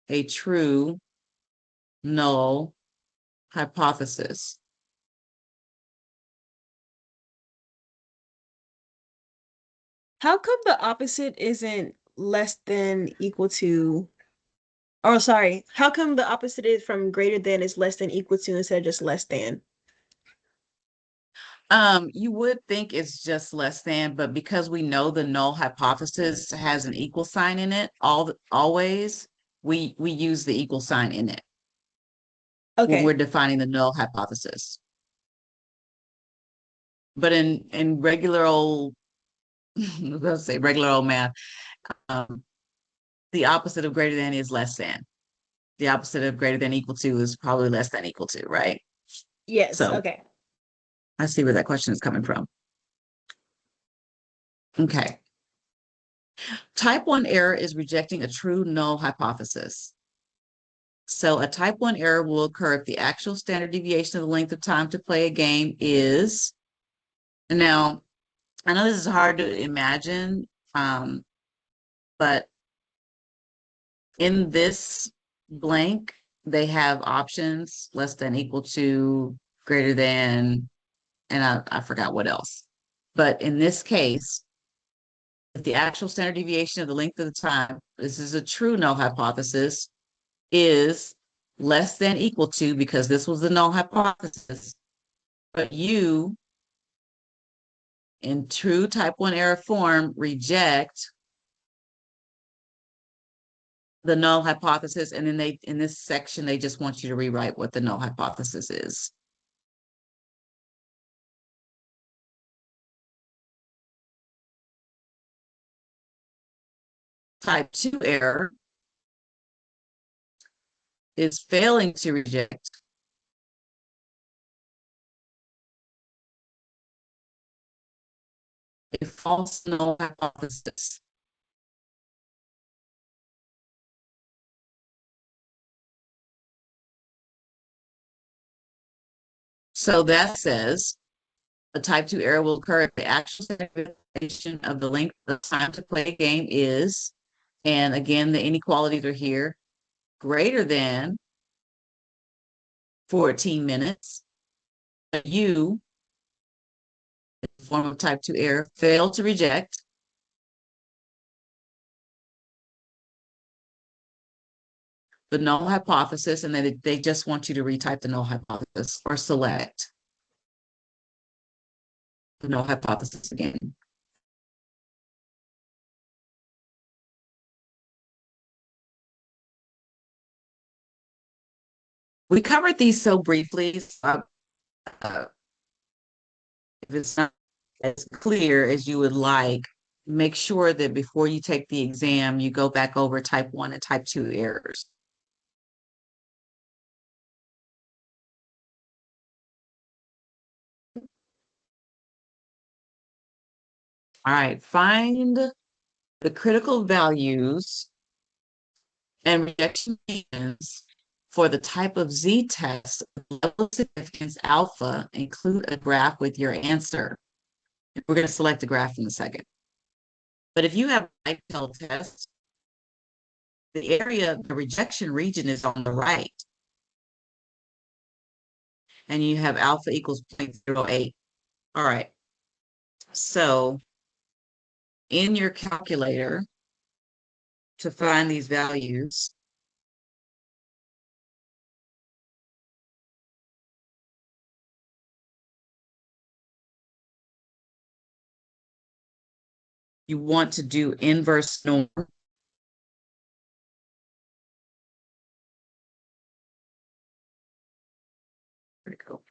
a true null hypothesis. How come the opposite isn't less than equal to, or sorry, how come the opposite is from greater than is less than equal to instead of just less than? You would think it's just less than, but because we know the null hypothesis has an equal sign in it, always we use the equal sign in it. when we're Okay. defining the null hypothesis. But in regular old, let's say regular old math, um, the opposite of greater than is less than. The opposite of greater than equal to is probably less than equal to, right? Yes. So Okay. I see where that question is coming from. Okay. Type 1 error is rejecting a true null hypothesis. So a type 1 error will occur if the actual standard deviation of the length of time to play a game is, now, I know this is hard to imagine, but in this blank, they have options less than, equal to, greater than, and I forgot what else. But in this case, if the actual standard deviation of the length of the time, this is a true null hypothesis, is less than equal to, because this was the null hypothesis, but you, in true type 1 error form, reject the null hypothesis, and then they, in this section, they just want you to rewrite what the null hypothesis is. Type 2 error is failing to reject a false null hypothesis. So that says a type 2 error will occur if the actual definition of the length of time to play a game is, and again, the inequalities are here, greater than 14 minutes. You, in the form of type 2 error, fail to reject the null hypothesis, and then they just want you to retype the null hypothesis or select the null hypothesis again. We covered these so briefly. So, if it's not as clear as you would like, make sure that before you take the exam, you go back over type 1 and type 2 errors. All right, find the critical values and rejection regions for the type of z-test level of significance alpha. Include a graph with your answer. We're going to select the graph in a second. But if you have a right tail test, the area, the rejection region is on the right, and you have alpha equals 0.08. All right. So in your calculator, to find these values, you want to do inverse norm. Where'd it go?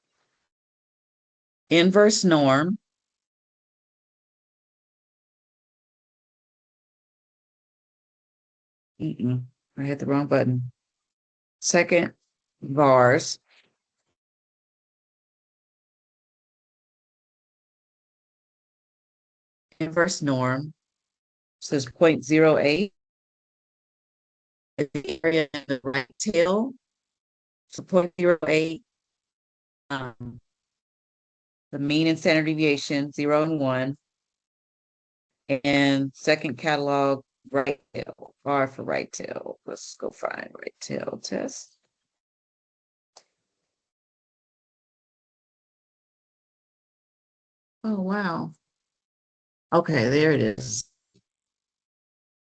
Inverse norm. I hit the wrong button. Second, vars. Inverse norm says 0.08 is the area in the right tail. So 0.08, the mean and standard deviation, 0 and 1. And second catalog, right tail, var for right tail. Let's go find right tail test. Oh, wow. Okay, there it is.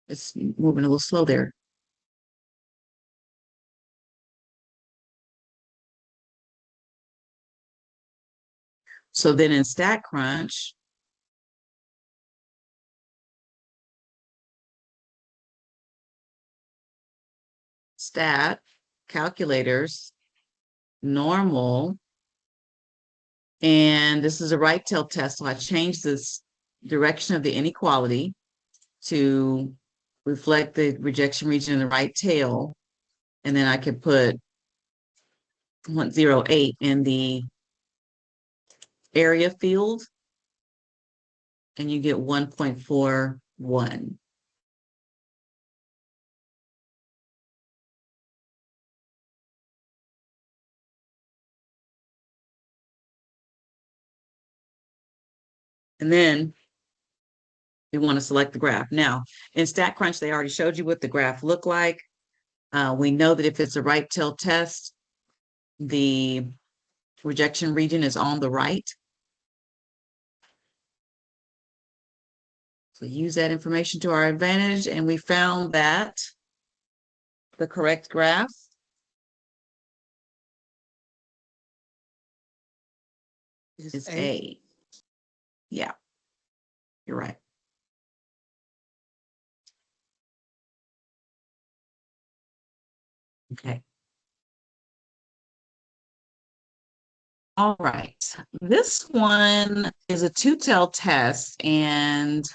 It's moving a little slow there. So then in StatCrunch, stat calculators, normal. And this is a right tail test. So I changed this direction of the inequality to reflect the rejection region in the right tail. And then I could put 0.08 in the area field, and you get 1.41. And then we want to select the graph. Now, in StatCrunch, they already showed you what the graph looked like. We know that if it's a right tail test, the rejection region is on the right. So use that information to our advantage, and we found that the correct graph is A. Yeah, you're right. Okay. All right. This one is a two-tailed test, and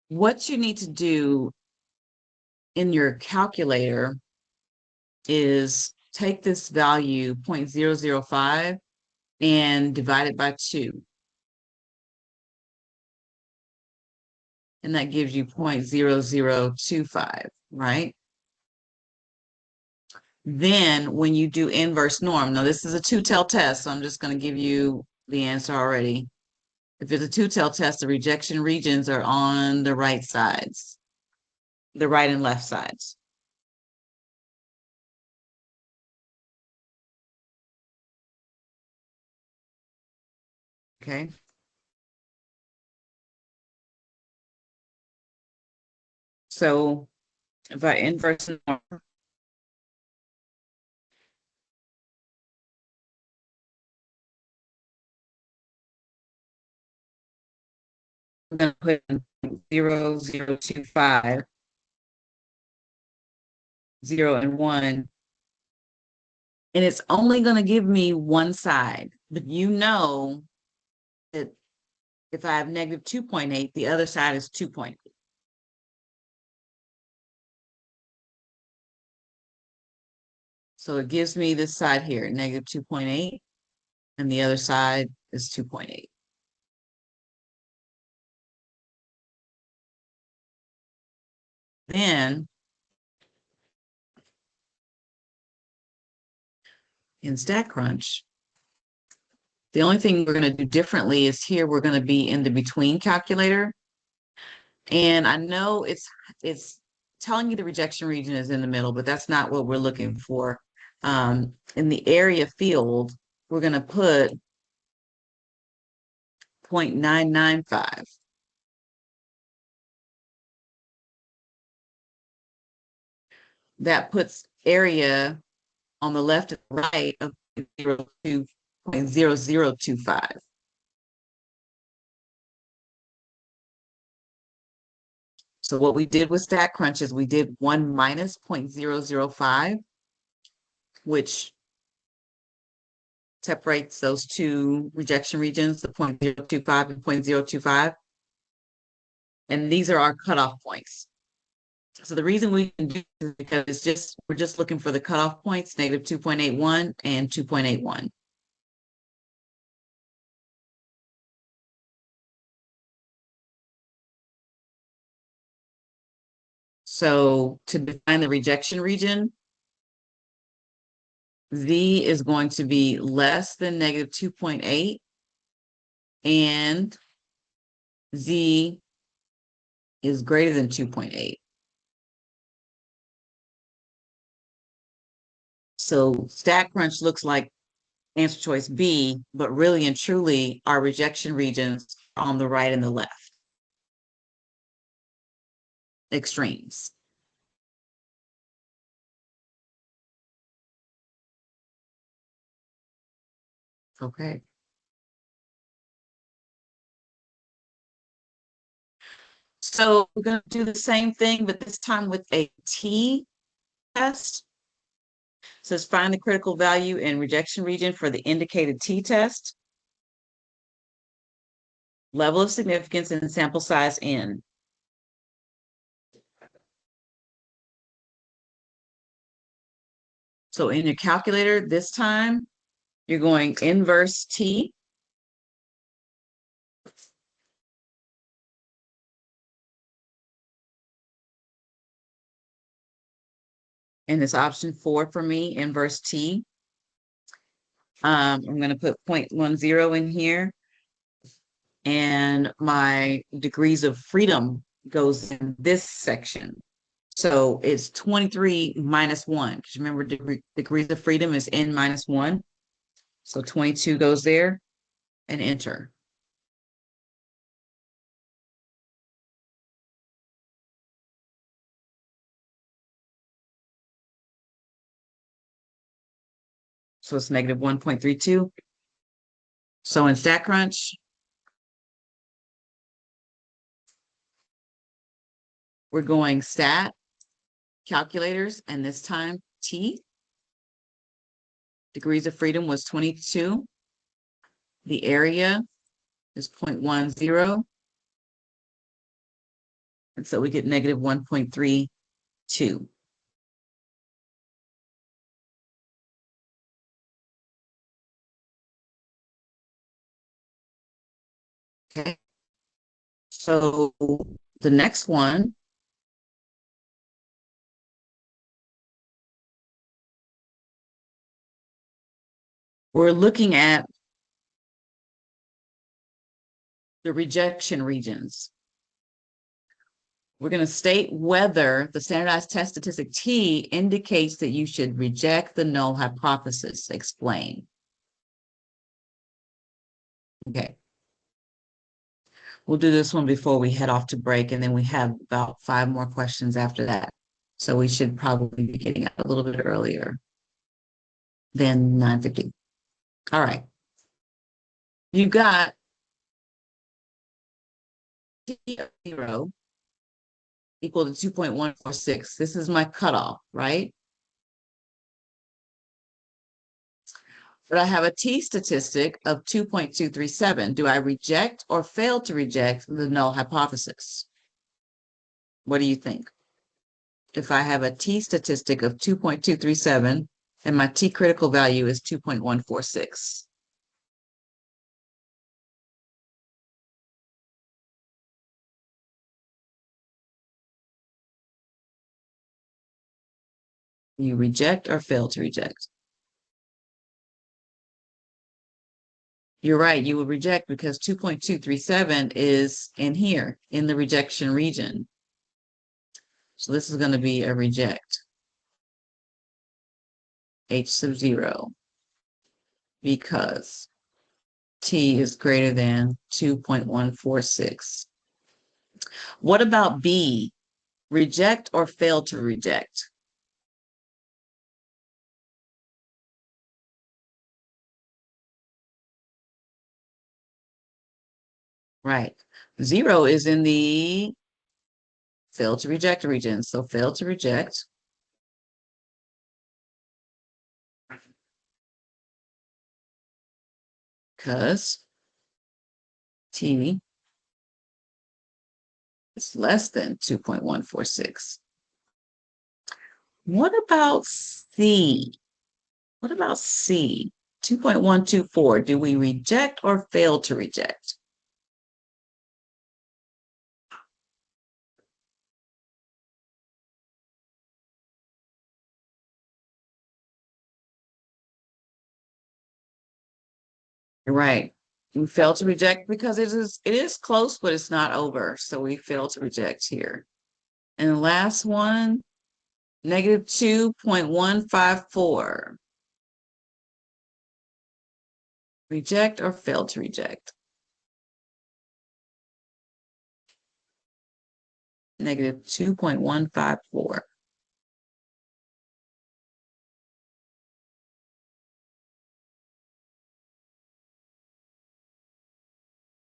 what you need to do in your calculator is take this value 0.005 and divide it by 2. And that gives you 0.0025, right? Then when you do inverse norm, now this is a two-tailed test, so I'm just going to give you the answer already. If it's a two-tailed test, the rejection regions are on the right sides, the right and left sides. Okay. So if I inverse norm, I'm going to put in 0.0025, 0 and 1, and it's only going to give me one side. But you know that if I have negative 2.8, the other side is 2.8. So it gives me this side here, negative 2.8, and the other side is 2.8. Then in StatCrunch, the only thing we're going to do differently is here we're going to be in the between calculator. And I know it's telling you the rejection region is in the middle, but that's not what we're looking for. In the area field, we're going to put 0.995. That puts area on the left and right of 0.0025. So what we did with StatCrunch is we did 1 minus 0.005, which separates those two rejection regions, the 0.025 and 0.025. And these are our cutoff points. So the reason we can do this is because we're just looking for the cutoff points, negative 2.81 and 2.81. So to define the rejection region, Z is going to be less than negative 2.8, and Z is greater than 2.8. So StatCrunch looks like answer choice B, but really and truly our rejection regions are on the right and the left extremes. Okay. So we're going to do the same thing, but this time with a T test. It says find the critical value in rejection region for the indicated T test. Level of significance and sample size N. So in your calculator this time, you're going inverse T. And it's option 4 for me, inverse T. I'm going to put 0.10 in here. And my degrees of freedom goes in this section. So it's 23 minus 1. Because remember, degrees of freedom is N minus 1. So 22 goes there and enter. So it's negative 1.32. So in StatCrunch, we're going stat, calculators, and this time T. Degrees of freedom was 22. The area is 0.10. And so we get negative 1.32. Okay. So the next one, we're looking at the rejection regions. We're going to state whether the standardized test statistic T indicates that you should reject the null hypothesis. Explain. Okay. We'll do this one before we head off to break, and then we have about 5 more questions after that. So we should probably be getting out a little bit earlier than 9:50. All right. You got T of 0 equal to 2.146. This is my cutoff, right? But I have a T statistic of 2.237. Do I reject or fail to reject the null hypothesis? What do you think? If I have a T statistic of 2.237 and my T critical value is 2.146. You reject or fail to reject? You're right, you would reject because 2.237 is in here in the rejection region. So this is going to be a reject. H sub 0 because T is greater than 2.146. What about B? Reject or fail to reject? Right. 0 is in the fail to reject region. So fail to reject. Because T is less than 2.146. What about C? What about C? 2.124. Do we reject or fail to reject? Right. We fail to reject because it is close, but it's not over. So we fail to reject here. And the last one, negative 2.154. Reject or fail to reject? Negative 2.154.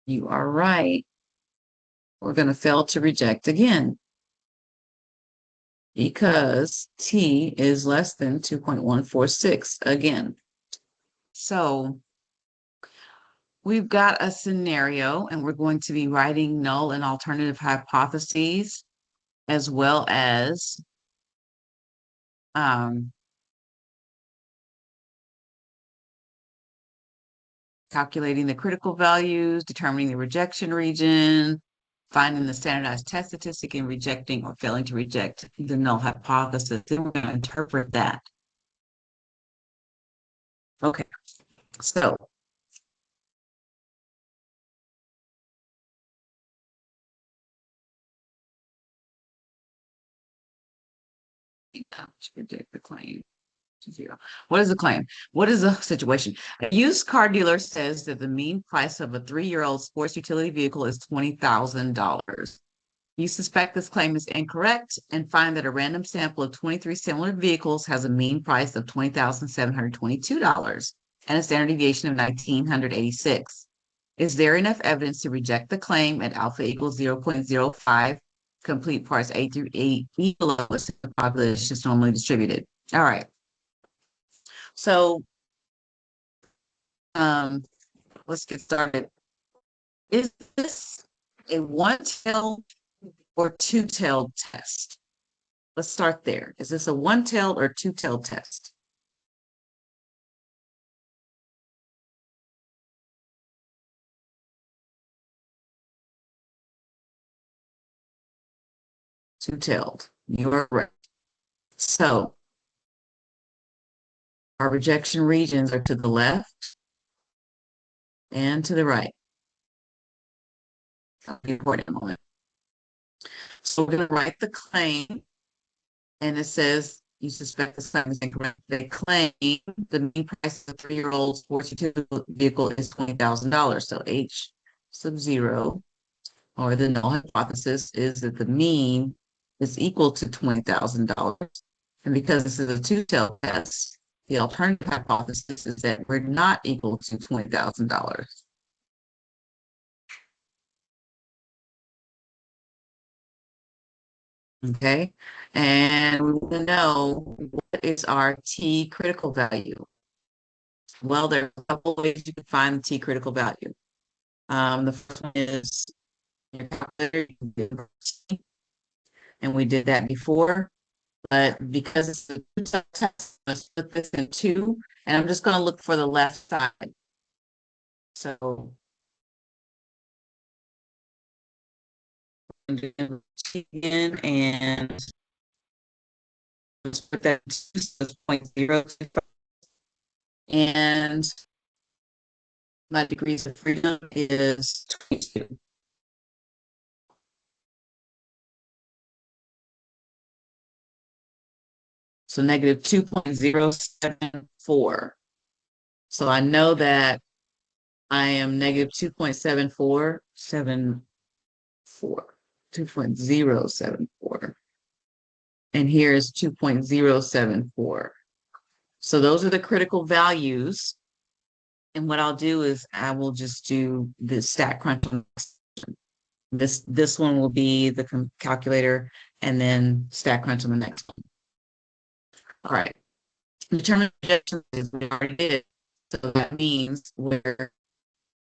You are right. we're going to fail to reject again because T is less than 2.146 again. So we've got a scenario and we're going to be writing null and alternative hypotheses as well as calculating the critical values, determining the rejection region, finding the standardized test statistic, and rejecting or failing to reject the null hypothesis. Then we're going to interpret that. Okay, so predict the claim. Zero. What is the claim? What is the situation? A used car dealer says that the mean price of a 3-year-old sports utility vehicle is $20,000. You suspect this claim is incorrect and find that a random sample of 23 similar vehicles has a mean price of $20,722 and a standard deviation of 1,986. Is there enough evidence to reject the claim at alpha equals 0.05, complete parts A through E below the population is normally distributed? All right. So let's get started. Is this a one-tailed or two-tailed test? Let's start there. Is this a one-tailed or two-tailed test? Two-tailed. You are right. So our rejection regions are to the left and to the right. I'll be important in a moment. So we're going to write the claim, and it says you suspect the claim is incorrect. The claim, the mean price of a 3-year-old sports utility vehicle is $20,000. So H sub 0, or the null hypothesis, is that the mean is equal to $20,000. And because this is a two-tailed test, the alternative hypothesis is that we're not equal to $20,000. Okay, and we want to know, what is our T critical value? Well, there are a couple of ways you can find the T critical value. The first one is your calculator, and we did that before, but because it's a two-step test, let's split this in two, and I'm just going to look for the left side. So again, and let's put that 0.02, and my degrees of freedom is 22. So negative 2.074. So I know that I am negative 2.074. And here is 2.074. So those are the critical values. And what I'll do is I will just do the stat crunch. This one will be the calculator, and then stat crunch on the next one. All right. Determine projections is we already did. So that means where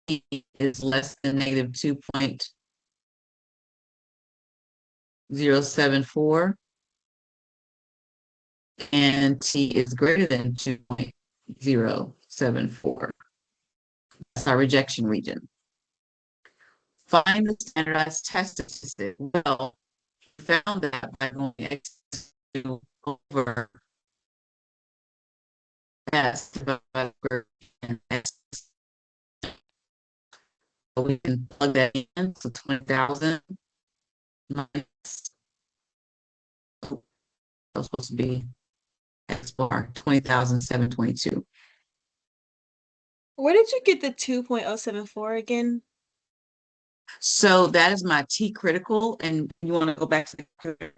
T is less than negative 2.074 and T is greater than 2.074. That's our rejection region. Find the standardized test statistic. Well, we found that by going X2 over S divided by S. So we can plug that in. So 20,000 minus, oh, that was supposed to be X bar, 20,722. Where did you get the 2.074 again? So that is my T critical. And you want to go back to the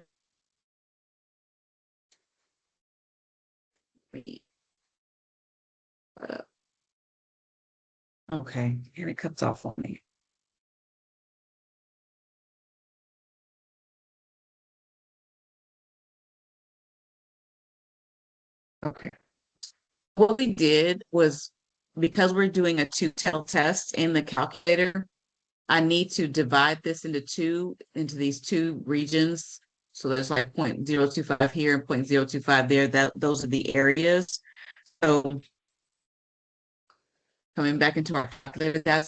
okay, and it cuts off on me. Okay. What we did was, because we're doing a two-tailed test in the calculator, I need to divide this into these two regions. So there's like 0.025 here and 0.025 there. Those are the areas. So coming back into our calculator,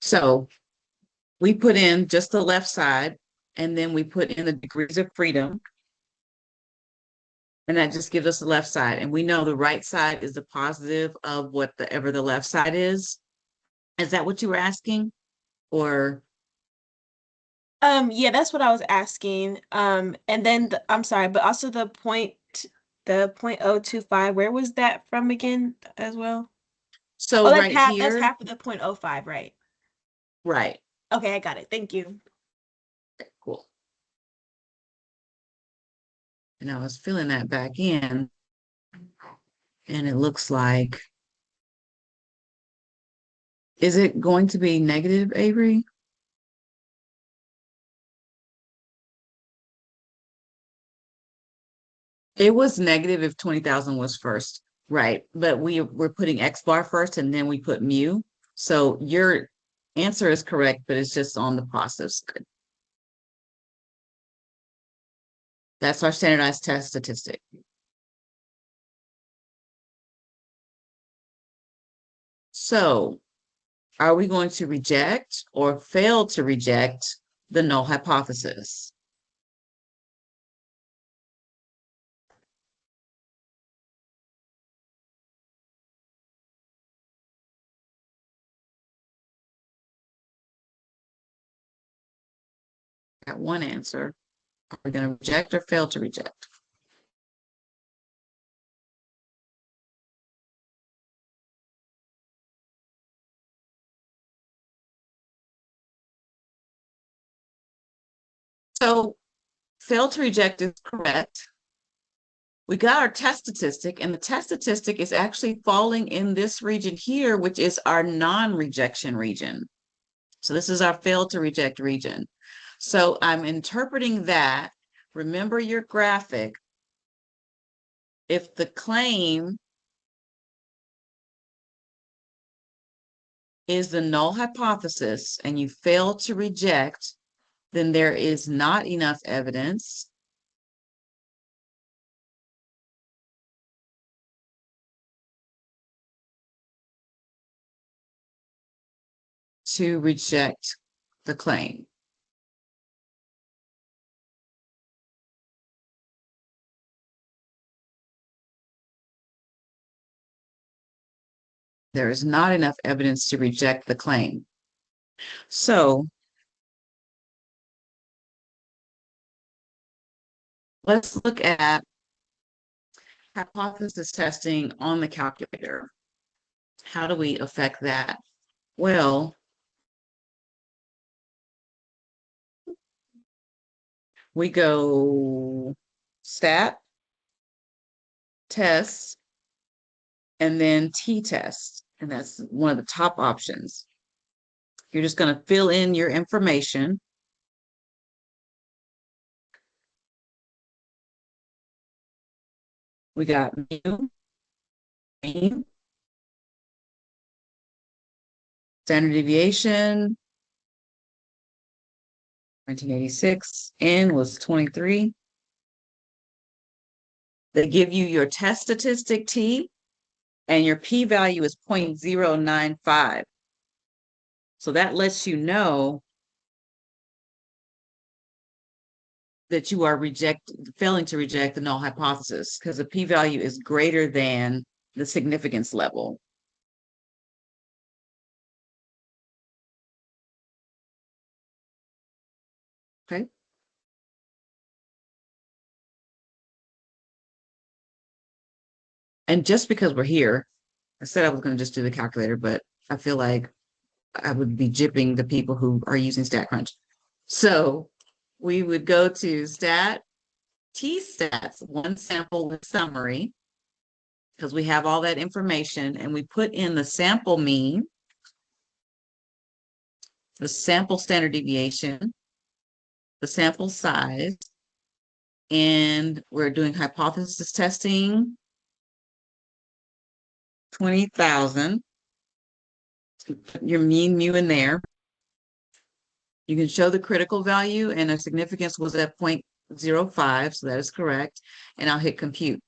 so we put in just the left side, and then we put in the degrees of freedom, and that just gives us the left side. And we know the right side is the positive of whatever the left side is. Is that what you were asking? Or Yeah, that's what I was asking. And then I'm sorry, but also the 0.025, where was that from again as well? Oh, so right that's here, half of the 0.05, right? right? Okay, I got it. Thank you. Cool. And I was filling that back in, and it looks like, is it going to be negative, Avery? It was negative if 20,000 was first, right? But we're putting X bar first, and then we put mu. So your answer is correct, but it's just on the positive side. That's our standardized test statistic. So are we going to reject or fail to reject the null hypothesis? Got one answer. Are we going to reject or fail to reject? So fail to reject is correct. We got our test statistic, and the test statistic is actually falling in this region here, which is our non-rejection region. So this is our fail to reject region. So I'm interpreting that. Remember your graphic. If the claim is the null hypothesis and you fail to reject, then there is not enough evidence to reject the claim. There is not enough evidence to reject the claim. So let's look at hypothesis testing on the calculator. How do we affect that? Well, we go stat, test, and then t-test. And that's one of the top options. You're just going to fill in your information. We got mu, mean, standard deviation, 1986, N was 23. They give you your test statistic T, and your p-value is 0.095. So that lets you know that you are failing to reject the null hypothesis, because the p-value is greater than the significance level. Okay. And just because we're here, I said I was going to just do the calculator, but I feel like I would be jipping the people who are using StatCrunch. So we would go to t-stats, one sample with summary, because we have all that information, and we put in the sample mean, the sample standard deviation, the sample size, and we're doing hypothesis testing, 20,000. Put your mean mu in there. You can show the critical value, and a significance was at 0.05, so that is correct. And I'll hit compute.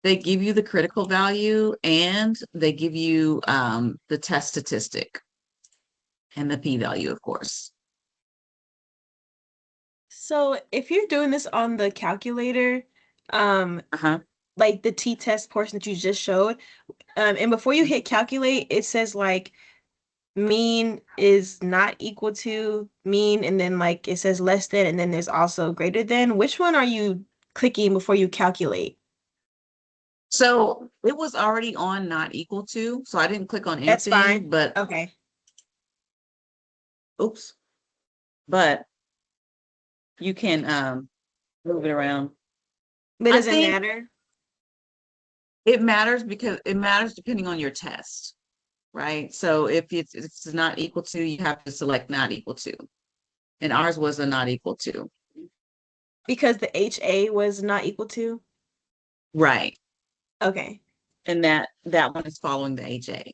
They give you the critical value, and they give you the test statistic and the p-value, of course. So if you're doing this on the calculator, Uh-huh. like the t-test portion that you just showed, and before you hit calculate, it says like mean is not equal to mean, and then like it says less than, and then there's also greater than. Which one are you clicking before you calculate? So it was already on not equal to, so I didn't click on That's fine. anything, but Okay. oops, but you can move it around. But it I doesn't think matter. it matters because it matters depending on your test, right? So if it's not equal to, you have to select not equal to. And ours was a not equal to. Because the HA was not equal to? Right. Okay. And that one is following the HA.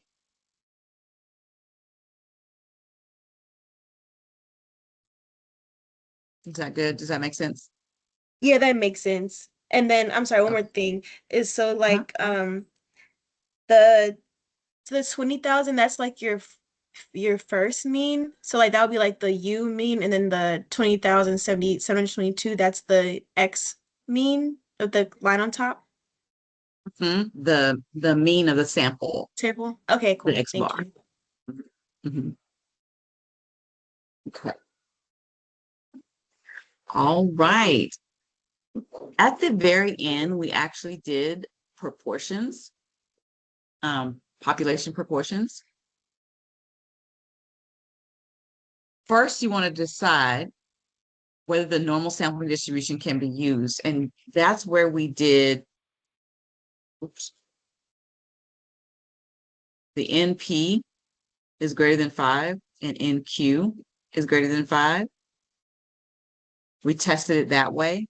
Is that good? Does that make sense? Yeah, that makes sense. And then I'm sorry, one more Okay. thing is so Uh-huh. like the the 20,000, that's like your first mean. So like that would be like the U mean, and then the 20,722, that's the X mean of the line on top The mean of the sample, table. Okay, the cool. X Thank bar. you. Mhm. Okay. All right. At the very end, we actually did proportions, population proportions. First, you want to decide whether the normal sampling distribution can be used. And that's where we did, oops, the NP is greater than 5 and NQ is greater than 5. We tested it that way.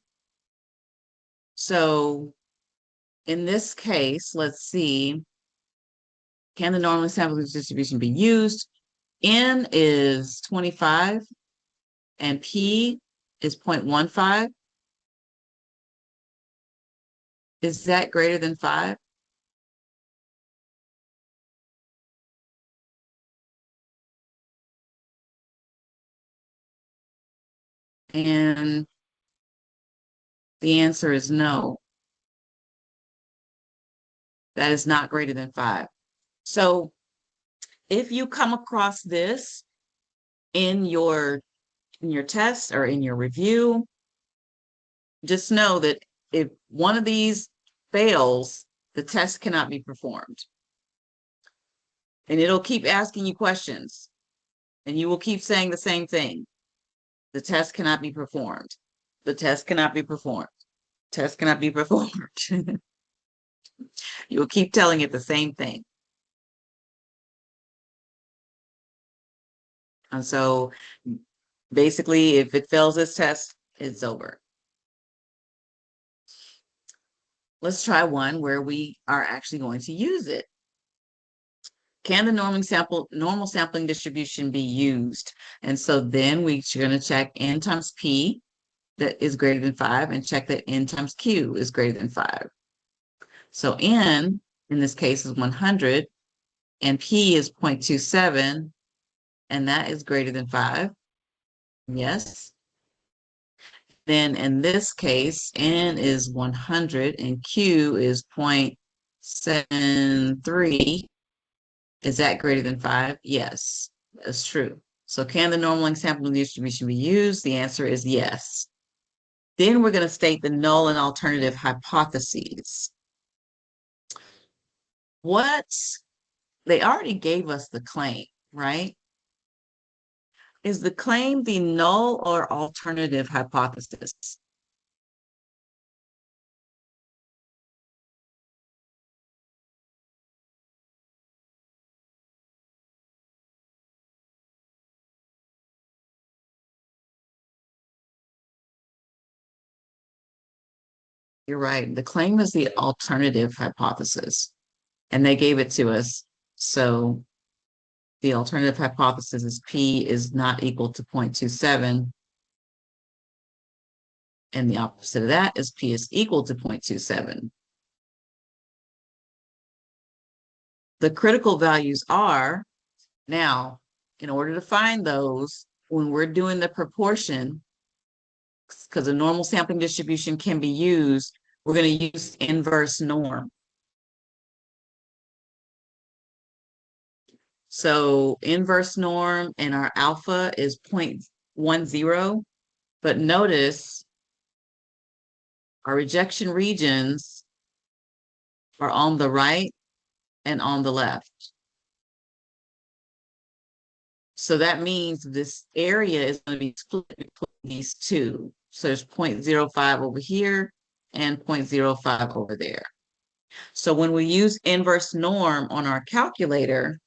So in this case, let's see, can the normal sampling distribution be used? N is 25 and P is 0.15. Is that greater than 5? And the answer is no, that is not greater than 5. So if you come across this in your test or in your review, just know that if one of these fails, the test cannot be performed. And it'll keep asking you questions, and you will keep saying the same thing. The test cannot be performed. The test cannot be performed. Test cannot be performed. You will keep telling it the same thing. And so basically, if it fails this test, it's over. Let's try one where we are actually going to use it. Can the normal sampling distribution be used? And so then we're going to check N times P that is greater than 5 and check that N times Q is greater than 5. So N in this case is 100 and P is 0.27, and that is greater than 5. Yes. Then in this case, N is 100 and Q is 0.73. Is that greater than 5? Yes, that's true. So can the normal sampling distribution be used? The answer is yes. Then we're going to state the null and alternative hypotheses. What? They already gave us the claim, right? Is the claim the null or alternative hypothesis? you're right. The claim is the alternative hypothesis, and they gave it to us. So the alternative hypothesis is P is not equal to 0.27, and the opposite of that is P is equal to 0.27. The critical values are, now, in order to find those, when we're doing the proportion, because a normal sampling distribution can be used, we're going to use inverse norm. So inverse norm and our alpha is 0.10, but notice our rejection regions are on the right and on the left. So that means this area is going to be split between these two. So there's 0.05 over here and 0.05 over there. So when we use inverse norm on our calculator,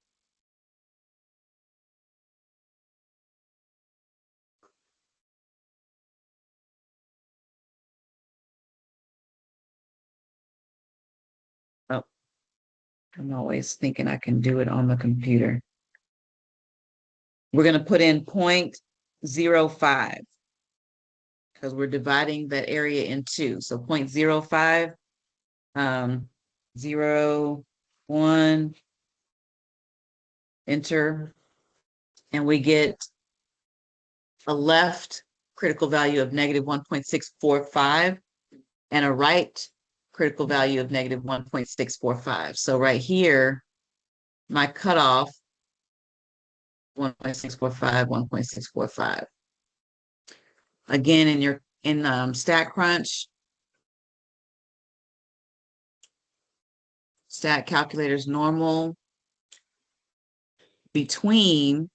oh, I'm always thinking I can do it on the computer. We're going to put in 0.05 because we're dividing that area in two. So 0.05, 0, 1, enter, and we get a left critical value of negative 1.645 and a right critical value of negative 1.645. So right here, my cutoff, 1.645, 1.645. Again, in StatCrunch, stat calculators normal between,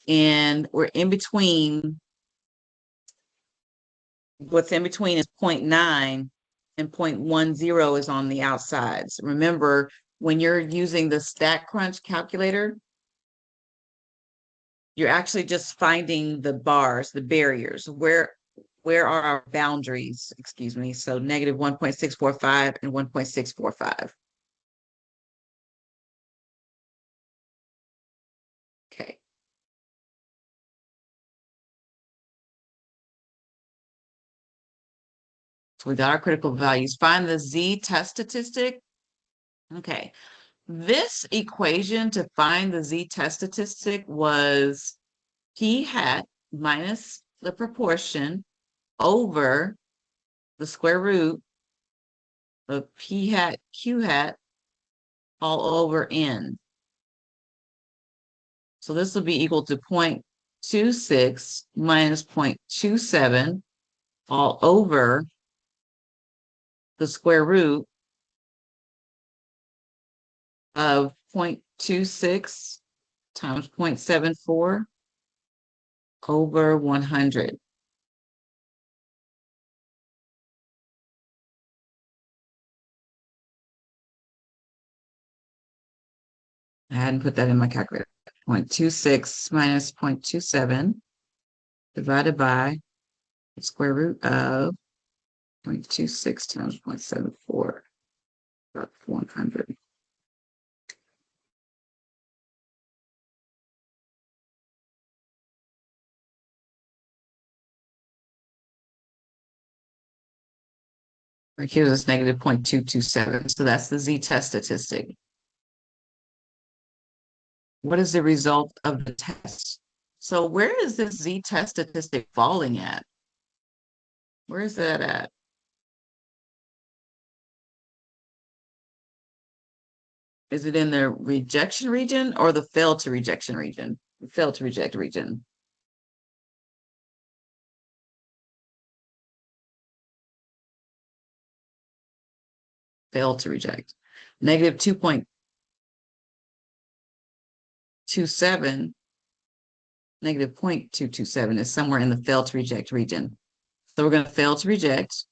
and we're in between, what's in between is 0.9 and 0.10 is on the outsides. Remember, when you're using the StatCrunch calculator, you're actually just finding the bars, the barriers. Where are our boundaries? Excuse me. So negative 1.645 and 1.645. Okay. So we got our critical values. Find the z-test statistic. Okay. This equation to find the z-test statistic was p hat minus the proportion over the square root of p hat q hat all over n. So this will be equal to 0.26 minus 0.27 all over the square root of 0.26 times 0.74 over 100. I hadn't put that in my calculator. 0.26 minus 0.27 divided by the square root of 0.26 times 0.74 about 100. It gives us negative 0.227. So that's the z-test statistic. What is the result of the test? So where is this z-test statistic falling at? Where is that at? Is it in the rejection region or the fail to rejection region? Fail to reject region. Fail to reject. Negative 2.27, negative 0.227 is somewhere in the fail to reject region. So we're going to fail to reject.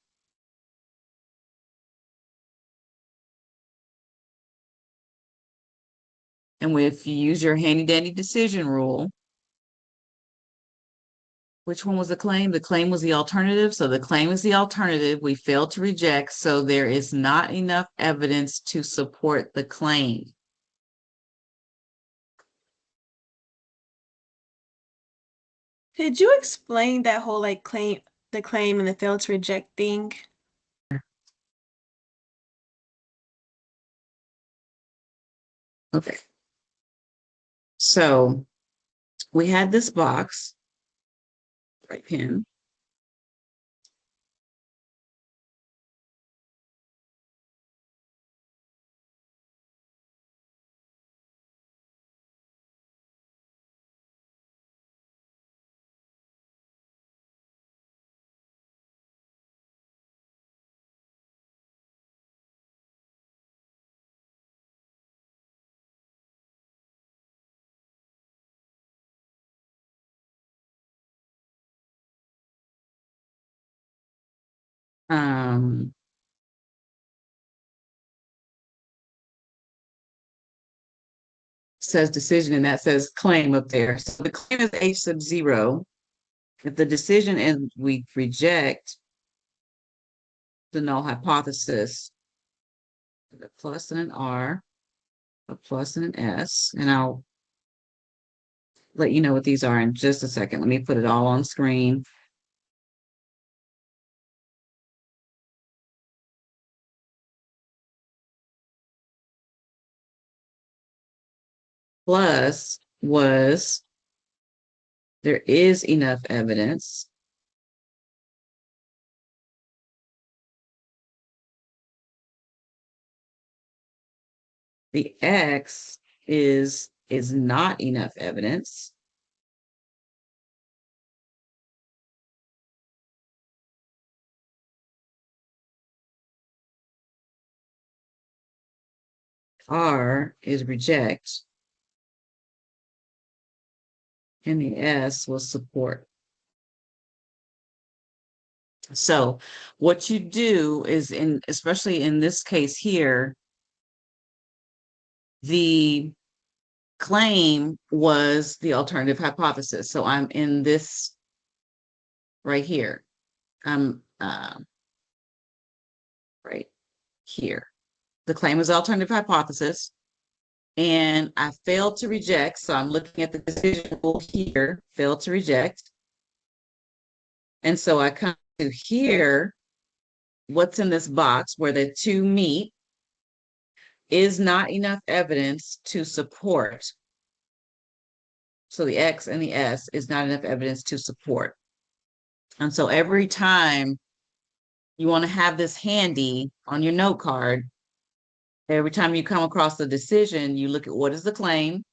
And if you use your handy dandy decision rule, Which one was the claim? The claim was the alternative. So the claim is the alternative. We failed to reject. So there is not enough evidence to support the claim. Could you explain that whole like the claim and the fail to reject thing? Okay. So we had this box, right pen. Um, Says decision and that says claim up there. So the claim is H sub 0. If the decision is we reject the null hypothesis, a plus and an R, a plus and an S, and I'll let you know what these are in just a second. Let me put it all on screen. Plus was there is enough evidence. The X is not enough evidence. R is reject, and the S was support. So what you do is especially in this case here, the claim was the alternative hypothesis. So I'm in this right here. I'm right here. The claim is alternative hypothesis, and I failed to reject. So I'm looking at the decision rule here, failed to reject. And so I come to here, what's in this box where the two meet is not enough evidence to support. So the X and the S is not enough evidence to support. And so every time you want to have this handy on your note card, every time you come across the decision, you look at what is the claim?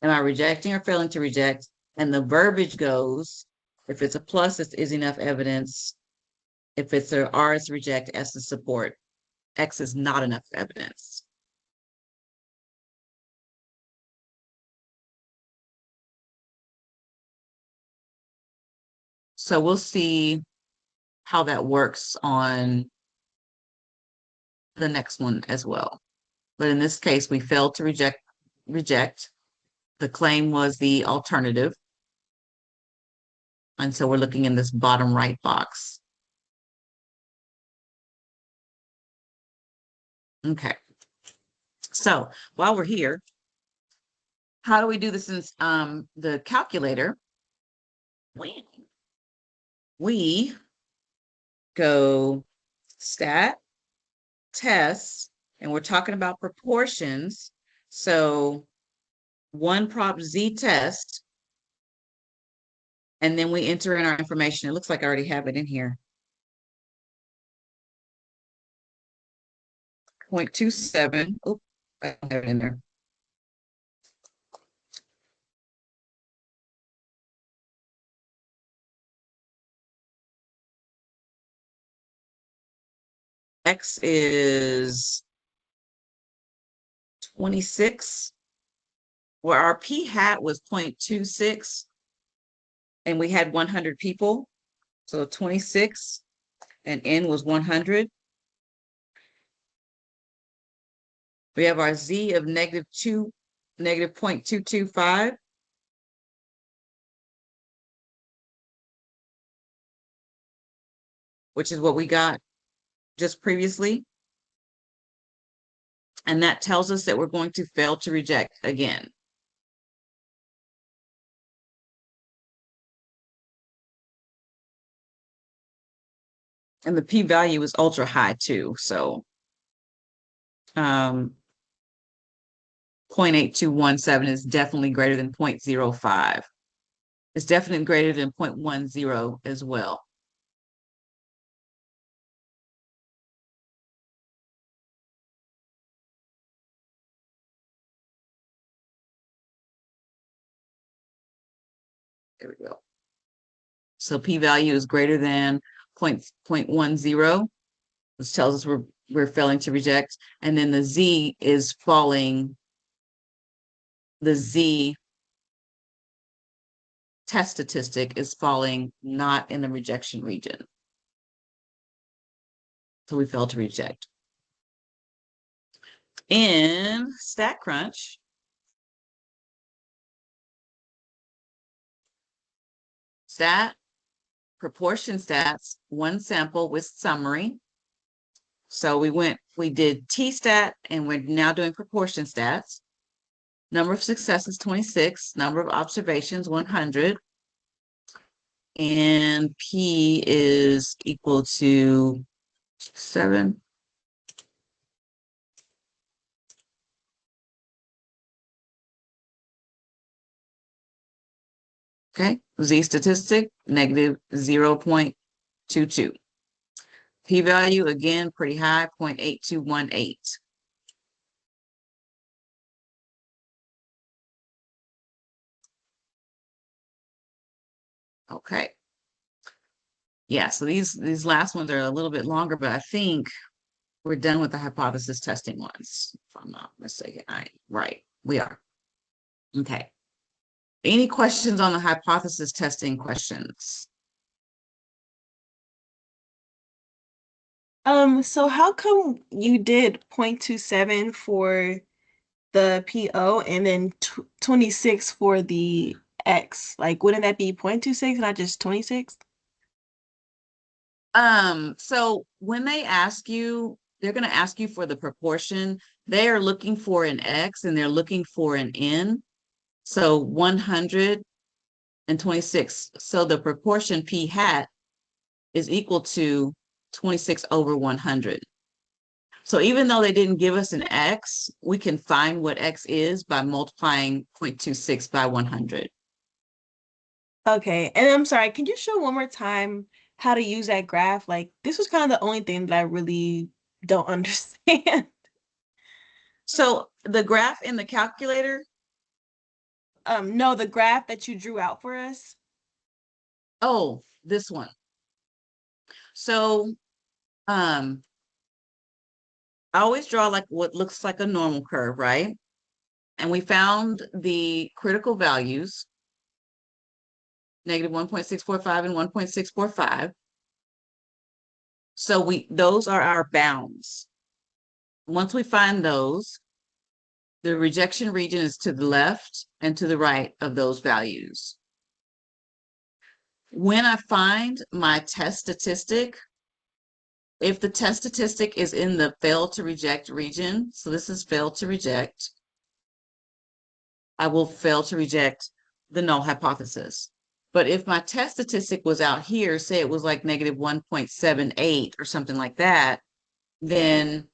Am I rejecting or failing to reject? And the verbiage goes, if it's a plus, it is enough evidence. If it's a R, it's reject, S is support. X is not enough evidence. So we'll see how that works on the next one as well. But in this case, we failed to reject. The claim was the alternative. And so we're looking in this bottom right box. Okay. So while we're here, how do we do this in the calculator? We go stat, test, and we're talking about proportions. So one prop Z test, and then we enter in our information. It looks like I already have it in here. 0.27. Oh, I don't have it in there. X is 26, where our P hat was 0.26, and we had 100 people. So 26, and N was 100. We have our Z of negative 0.225. which is what we got just previously. And that tells us that we're going to fail to reject again. And the p-value is ultra high too. So 0.8217 is definitely greater than 0.05. It's definitely greater than 0.10 as well. There we go. So p-value is greater than 0.10, which tells us we're failing to reject. And then the z is falling. The z test statistic is falling not in the rejection region. So we fail to reject. In StatCrunch, proportion stats, one sample with summary. So we did t-stat, and we're now doing proportion stats. Number of successes, 26. Number of observations, 100. And P is equal to 7. Okay, Z statistic, negative 0.22. P-value, again, pretty high, 0.8218. Okay. Yeah, so these last ones are a little bit longer, but I think we're done with the hypothesis testing ones, if I'm not mistaken. Right, we are. Okay. Any questions on the hypothesis testing questions? So how come you did 0.27 for the PO and then 26 for the X? Like, wouldn't that be 0.26, not just 26? So when they ask you, they're going to ask you for the proportion. They are looking for an X and they're looking for an N. So 126. So the proportion P hat is equal to 26 over 100. So even though they didn't give us an X, we can find what X is by multiplying 0.26 by 100. Okay, and I'm sorry, can you show one more time how to use that graph? Like, this was kind of the only thing that I really don't understand. So the graph in the calculator, No, the graph that you drew out for us. oh, this one. So I always draw like what looks like a normal curve, right? And we found the critical values, negative 1.645 and 1.645. So those are our bounds. Once we find those, the rejection region is to the left and to the right of those values. When I find my test statistic, if the test statistic is in the fail to reject region, so this is fail to reject, I will fail to reject the null hypothesis. But if my test statistic was out here, say it was like negative 1.78 or something like that, then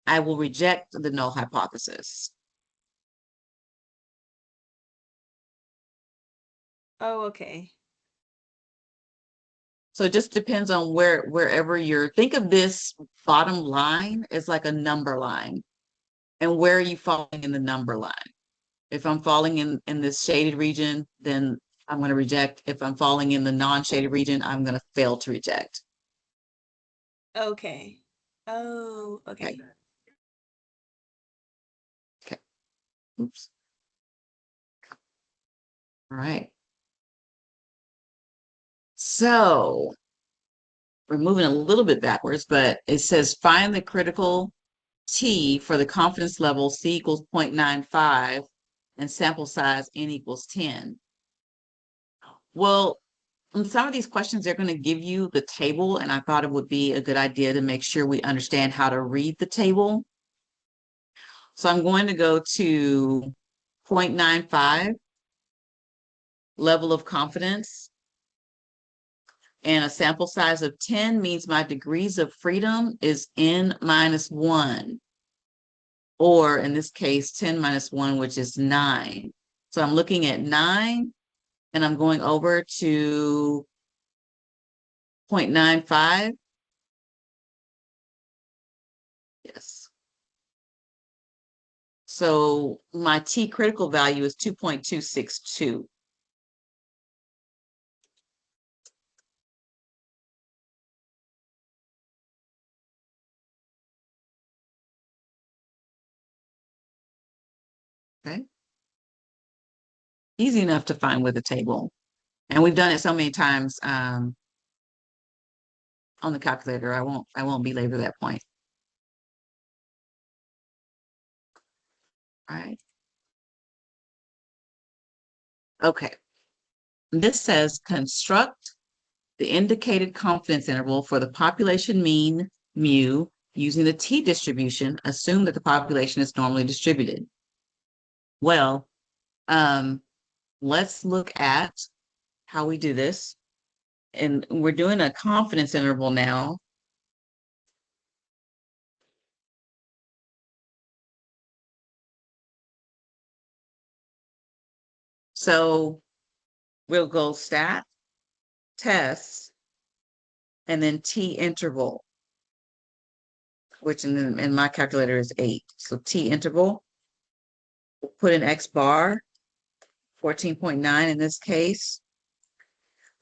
I will reject the null hypothesis. Oh, okay. So it just depends on wherever think of this bottom line as like a number line. And where are you falling in the number line? If I'm falling in this shaded region, then I'm going to reject. If I'm falling in the non-shaded region, I'm going to fail to reject. Okay. Oh, Okay. okay. Okay. Oops. All right. So we're moving a little bit backwards, but it says find the critical T for the confidence level C equals 0.95 and sample size N equals 10. Well, some of these questions, they're going to give you the table, and I thought it would be a good idea to make sure we understand how to read the table. So I'm going to go to 0.95, level of confidence, and a sample size of 10 means my degrees of freedom is n minus 1, or in this case, 10 minus 1, which is 9. So I'm looking at 9, and I'm going over to 0.95. Yes. So my T critical value is 2.262. Okay. Easy enough to find with a table. And we've done it so many times on the calculator. I won't belabor that point. All right. Okay. This says construct the indicated confidence interval for the population mean mu using the T distribution. Assume that the population is normally distributed. Well, let's look at how we do this. And we're doing a confidence interval now. So we'll go stat, test, and then T interval, which in my calculator is 8. So T interval, we'll put in X bar, 14.9 in this case.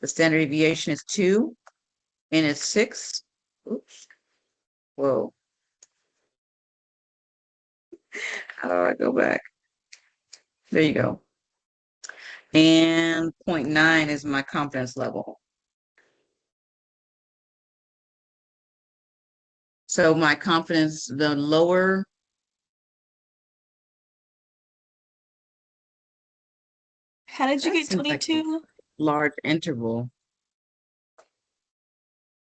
The standard deviation is 2, and it's 6. Oops. Whoa. How do I go back? There you go. And 0.9 is my confidence level. So my confidence, the lower, How did you that get seems like a 22? large interval.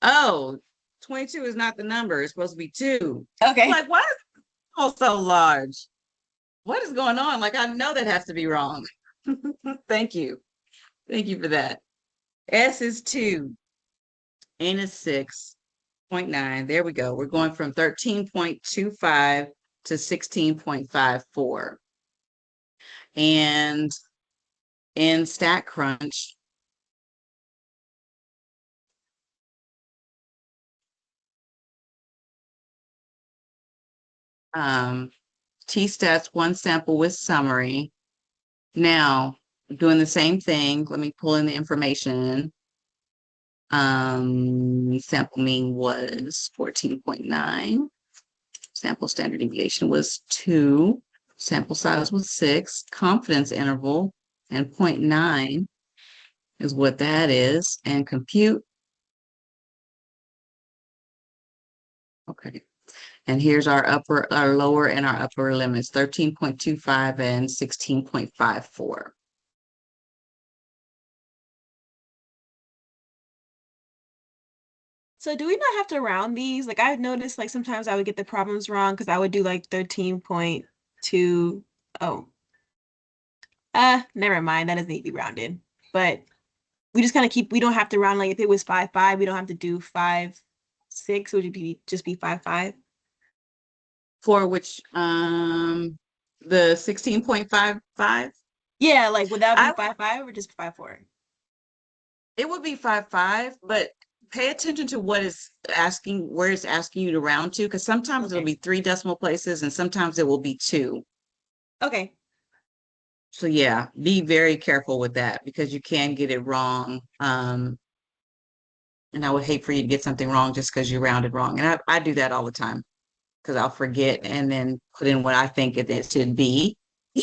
Oh, 22 is not the number. It's supposed to be 2. Okay. Like, why is it all so large? What is going on? Like, I know that has to be wrong. Thank you. Thank you for that. S is 2. N is 6.9. There we go. We're going from 13.25 to 16.54. And in StatCrunch, T-stats one sample with summary. Now, doing the same thing. Let me pull in the information. Sample mean was 14.9. Sample standard deviation was 2. Sample size was 6. Confidence interval and 0.9 is what that is. And compute. Okay. And here's our lower and our upper limits, 13.25 and 16.54. So do we not have to round these? Like I've noticed like sometimes I would get the problems wrong because I would do like 13.2. Oh. Never mind. That doesn't need to be rounded. But we just kind of keep, we don't have to round like if it was 5.5, we don't have to do 5.6. Would it be just be 5.5? For which the 16.55, Yeah, like would that be I 5.5 or just 5.4? it would be 5.5, but pay attention to what is asking, where it's asking you to round to, because sometimes it'll Okay. be 3 decimal places and sometimes it will be 2. Okay. So yeah, be very careful with that because you can get it wrong. And I would hate for you to get something wrong just because you rounded wrong. And I do that all the time because I'll forget and then put in what I think it should be.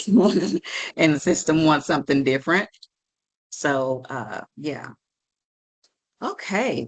And the system wants something different. So yeah. Okay.